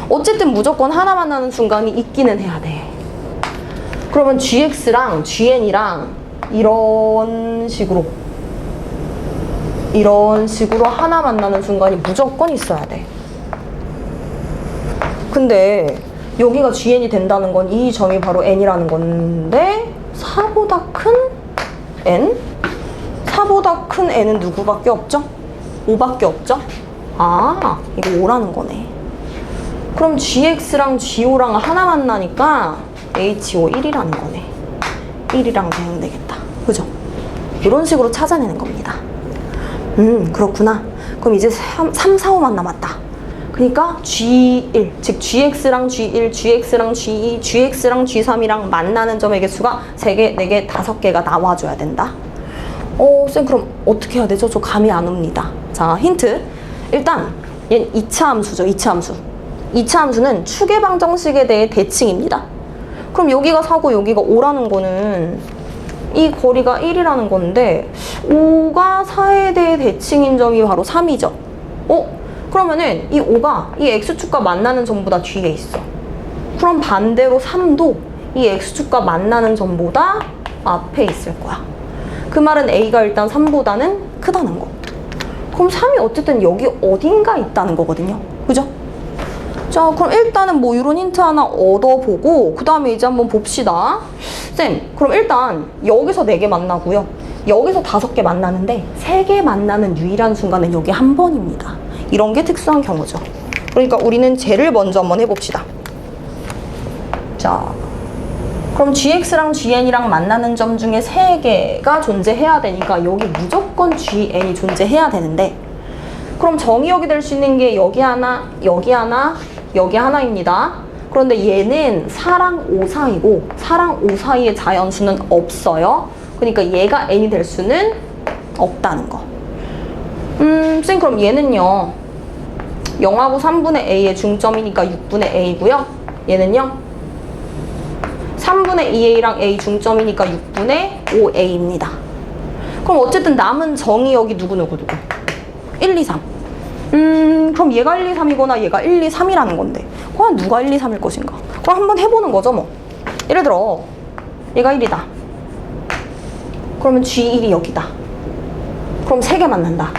어쨌든 무조건 하나 만나는 순간이 있기는 해야 돼. 그러면 GX랑 GN이랑 이런 식으로 이런 식으로 하나 만나는 순간이 무조건 있어야 돼. 근데 여기가 GN이 된다는 건 이 점이 바로 N이라는 건데 4보다 큰 N? 4보다 큰 N은 누구밖에 없죠? 5밖에 없죠? 아, 이거 5라는 거네. 그럼 GX랑 GO랑 하나 만나니까 HO 1이라는 거네. 1이랑 되면 되겠다. 그죠? 이런 식으로 찾아내는 겁니다. 그렇구나. 그럼 이제 3, 4, 5만 남았다. 그러니까 G1, 즉 GX랑 G1, GX랑 G2, GX랑 G3이랑 만나는 점의 개수가 3개, 4개, 5개가 나와줘야 된다. 쌤 그럼 어떻게 해야 되죠? 저 감이 안 옵니다. 자, 힌트. 일단 얘는 2차 함수죠. 2차 함수. 2차 함수는 추계방정식에 대해 대칭입니다. 그럼 여기가 4고 여기가 5라는 거는 이 거리가 1이라는 건데 5가 4에 대해 대칭인 점이 바로 3이죠. 그러면은 이 5가 이 X축과 만나는 점보다 뒤에 있어. 그럼 반대로 3도 이 X축과 만나는 점보다 앞에 있을 거야. 그 말은 A가 일단 3보다는 크다는 거. 그럼 3이 어쨌든 여기 어딘가 있다는 거거든요. 그죠? 자, 그럼 일단은 뭐 이런 힌트 하나 얻어보고 그 다음에 이제 한번 봅시다. 쌤, 그럼 일단 여기서 4개 만나고요. 여기서 5개 만나는데 3개 만나는 유일한 순간은 여기 한 번입니다. 이런 게 특수한 경우죠. 그러니까 우리는 쟤를 먼저 한번 해봅시다. 자, 그럼 GX랑 GN이랑 만나는 점 중에 3개가 존재해야 되니까 여기 무조건 GN이 존재해야 되는데 그럼 정의역이 될 수 있는 게 여기 하나, 여기 하나, 여기 하나입니다. 그런데 얘는 4랑 5 사이고 4랑 5 사이의 자연수는 없어요. 그러니까 얘가 n이 될 수는 없다는 거. 쌤 그럼 얘는요 0하고 3분의 a의 중점이니까 6분의 a고요. 얘는요 3분의 2a랑 a 중점이니까 6분의 5a입니다. 그럼 어쨌든 남은 정의역이 누구 1, 2, 3. 그럼 얘가 1, 2, 3이거나 얘가 1, 2, 3이라는 건데 과연 누가 1, 2, 3일 것인가? 그럼 한번 해보는 거죠 뭐. 예를 들어 얘가 1이다. 그러면 G1이 여기다. 그럼 3개 만난다.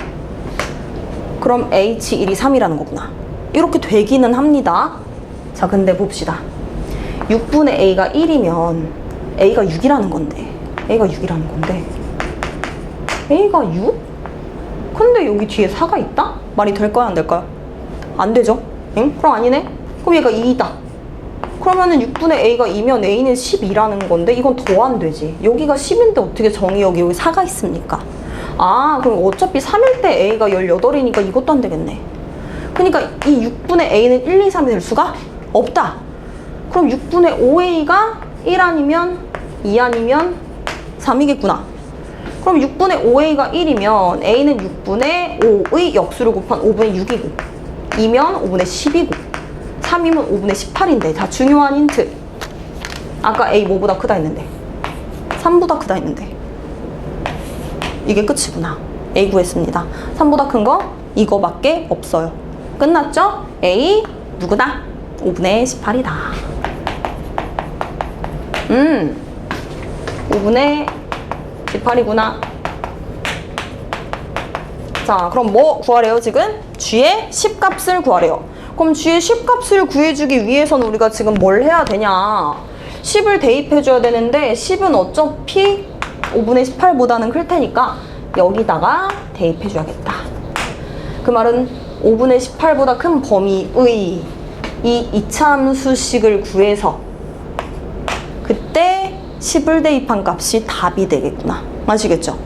그럼 H1이 3이라는 거구나. 이렇게 되기는 합니다. 자, 근데 봅시다. 6분의 A가 1이면 A가 6이라는 건데 A가 6이라는 건데 A가 6? 근데 여기 뒤에 4가 있다? 말이 될까요? 안 될까요? 안 되죠? 응? 그럼 아니네? 그럼 얘가 2다. 그러면은 6분의 A가 2면 A는 12라는 건데 이건 더 안 되지. 여기가 10인데 어떻게 정의역이 여기 4가 있습니까? 아, 그럼 어차피 3일 때 A가 18이니까 이것도 안 되겠네. 그러니까 이 6분의 A는 1, 2, 3이 될 수가 없다. 그럼 6분의 5A가 1 아니면 2 아니면 3이겠구나. 그럼 6분의 5A가 1이면 A는 6분의 5의 역수를 곱한 5분의 6이고 2면 5분의 10이고 3이면 5분의 18인데 자, 중요한 힌트. 아까 A 뭐보다 크다 했는데 3보다 크다 했는데 이게 끝이구나. A 구했습니다. 3보다 큰 거 이거밖에 없어요. 끝났죠? A 누구다? 5분의 18이다. 5분의 18이구나. 자, 그럼 뭐 구하래요 지금? G의 10값을 구하래요. 그럼 G의 10값을 구해주기 위해서는 우리가 지금 뭘 해야 되냐? 10을 대입해줘야 되는데 10은 어차피 5분의 18보다는 클 테니까 여기다가 대입해줘야겠다. 그 말은 5분의 18보다 큰 범위의 이 이차함수식을 구해서 그때 10을 대입한 값이 답이 되겠구나. 아시겠죠?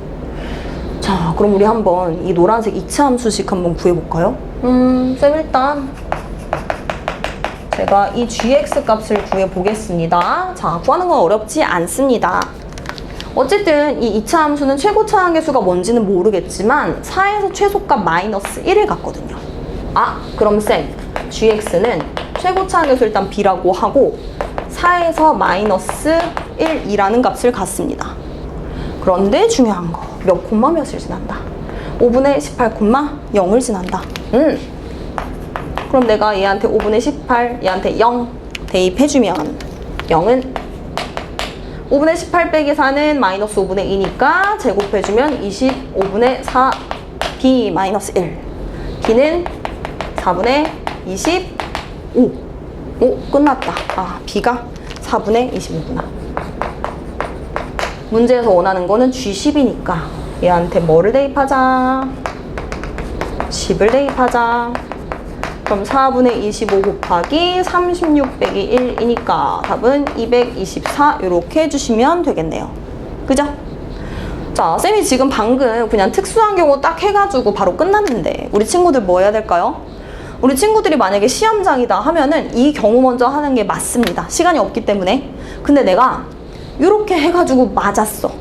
자, 그럼 우리 한번 이 노란색 이차함수식 한번 구해볼까요? 쌤 일단 제가 이 gx 값을 구해보겠습니다. 자, 구하는 건 어렵지 않습니다. 어쨌든 이 2차 함수는 최고차 함계수가 뭔지는 모르겠지만 4에서 최소값 마이너스 1을 갖거든요. 아, 그럼 쌤 gx는 최고차 함계수 일단 b라고 하고 4에서 마이너스 1이라는 값을 갖습니다. 그런데 중요한 거 몇 콤마 몇을 지난다? 5분의 18 콤마 0을 지난다. 그럼 내가 얘한테 5분의 18, 얘한테 0 대입해주면 0은 5분의 18 빼기 4는 마이너스 5분의 2니까 제곱해주면 25분의 4 b 마이너스 1. b는 4분의 25. 오, 끝났다. 아, b가 4분의 25구나. 문제에서 원하는 거는 G10이니까 얘한테 뭐를 대입하자? 10을 대입하자. 그럼 4분의 25 곱하기 36 빼기 1이니까 답은 224 이렇게 해주시면 되겠네요. 그죠? 자, 쌤이 지금 방금 그냥 특수한 경우 딱 해가지고 바로 끝났는데 우리 친구들 뭐 해야 될까요? 우리 친구들이 만약에 시험장이다 하면은 이 경우 먼저 하는 게 맞습니다. 시간이 없기 때문에. 근데 내가 이렇게 해가지고 맞았어.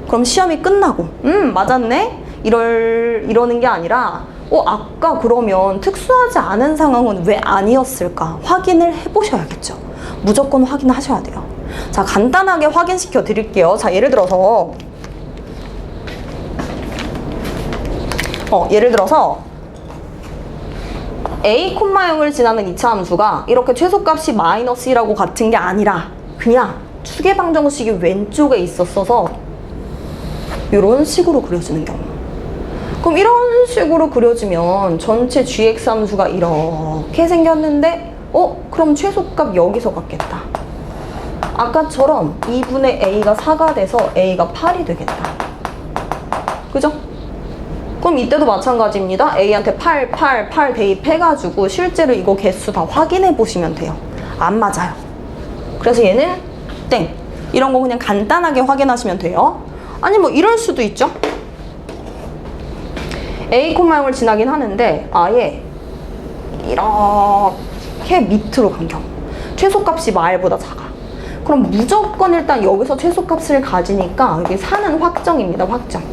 그럼 시험이 끝나고 맞았네? 이러는 게 아니라 아까 그러면 특수하지 않은 상황은 왜 아니었을까? 확인을 해보셔야겠죠. 무조건 확인하셔야 돼요. 자, 간단하게 확인시켜 드릴게요. 자, 예를 들어서 a, 0을 지나는 2차 함수가 이렇게 최소값이 마이너스 1하고 같은 게 아니라 그냥 추계방정식이 왼쪽에 있었어서 이런 식으로 그려지는 경우. 그럼 이런 식으로 그려지면 전체 gx 함수가 이렇게 생겼는데 그럼 최소값 여기서 같겠다. 아까처럼 2분의 a가 4가 돼서 a가 8이 되겠다. 그죠? 그럼 이때도 마찬가지입니다. a한테 8 대입해가지고 실제로 이거 개수 다 확인해 보시면 돼요. 안 맞아요. 그래서 얘는 땡. 이런 거 그냥 간단하게 확인하시면 돼요. 아니 뭐 이럴 수도 있죠. a, 0을 지나긴 하는데 아예 이렇게 밑으로 간 경우. 최소값이 말보다 작아. 그럼 무조건 일단 여기서 최소값을 가지니까 여기 4는 확정입니다. 확정.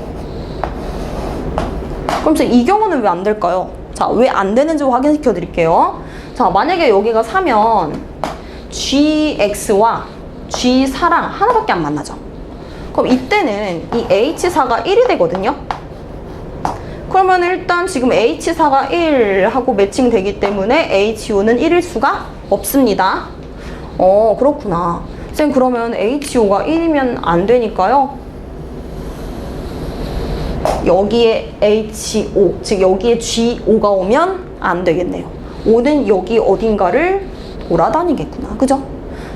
그럼 이 경우는 왜 안 될까요? 자, 왜 안 되는지 확인시켜 드릴게요. 자, 만약에 여기가 4면 gx와 g4랑 하나밖에 안 만나죠. 그럼 이때는 이 h4가 1이 되거든요. 그러면 일단 지금 h4가 1하고 매칭되기 때문에 ho 는 1일 수가 없습니다. 그렇구나. 쌤, 그러면 ho 가 1이면 안 되니까요. 여기에 ho, 즉 여기에 go 가 오면 안 되겠네요. 5는 여기 어딘가를 돌아다니겠구나. 그죠?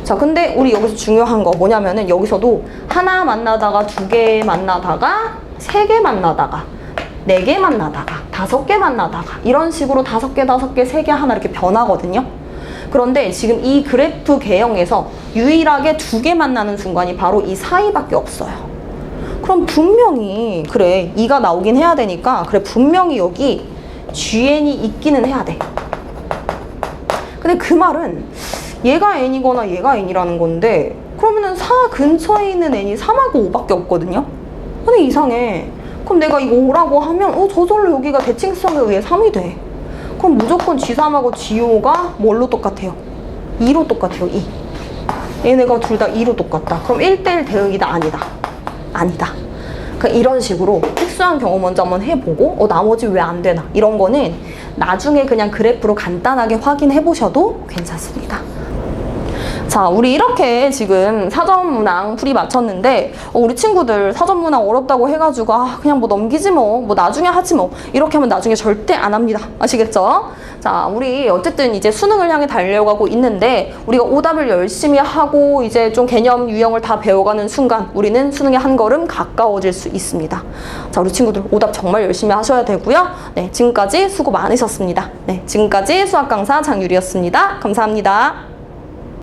자, 근데 우리 여기서 중요한 거 뭐냐면은 여기서도 하나 만나다가 2개 만나다가 3개 만나다가 4개 만나다가 5개 만나다가 이런 식으로 5개, 5개, 3개 하나 이렇게 변하거든요. 그런데 지금 이 그래프 개형에서 유일하게 2개 만나는 순간이 바로 이 사이밖에 없어요. 그럼 분명히 그래 2가 나오긴 해야 되니까 그래 분명히 여기 GN이 있기는 해야 돼. 근데 그 말은 얘가 N이거나 얘가 N이라는 건데 그러면은 4 근처에 있는 N이 3하고 5밖에 없거든요. 근데 이상해. 그럼 내가 이거 5라고 하면 저절로 여기가 대칭성에 의해 3이 돼. 그럼 무조건 G3하고 G5가 뭘로 똑같아요? 2로 똑같아요. 2. 얘네가 둘 다 2로 똑같다. 그럼 1대1 대응이다? 아니다. 아니다. 그러니까 이런 식으로 특수한 경우 먼저 한번 해보고 나머지 왜 안 되나 이런 거는 나중에 그냥 그래프로 간단하게 확인해 보셔도 괜찮습니다. 자, 우리 이렇게 지금 사전 문항 풀이 마쳤는데 우리 친구들 사전 문항 어렵다고 해가지고 그냥 뭐 넘기지 뭐 나중에 하지 뭐 이렇게 하면 나중에 절대 안 합니다. 아시겠죠? 자, 우리 어쨌든 이제 수능을 향해 달려가고 있는데 우리가 오답을 열심히 하고 이제 좀 개념 유형을 다 배워가는 순간 우리는 수능에 한 걸음 가까워질 수 있습니다. 자, 우리 친구들 오답 정말 열심히 하셔야 되고요. 네, 지금까지 수고 많으셨습니다. 네, 지금까지 수학 강사 장유리였습니다. 감사합니다.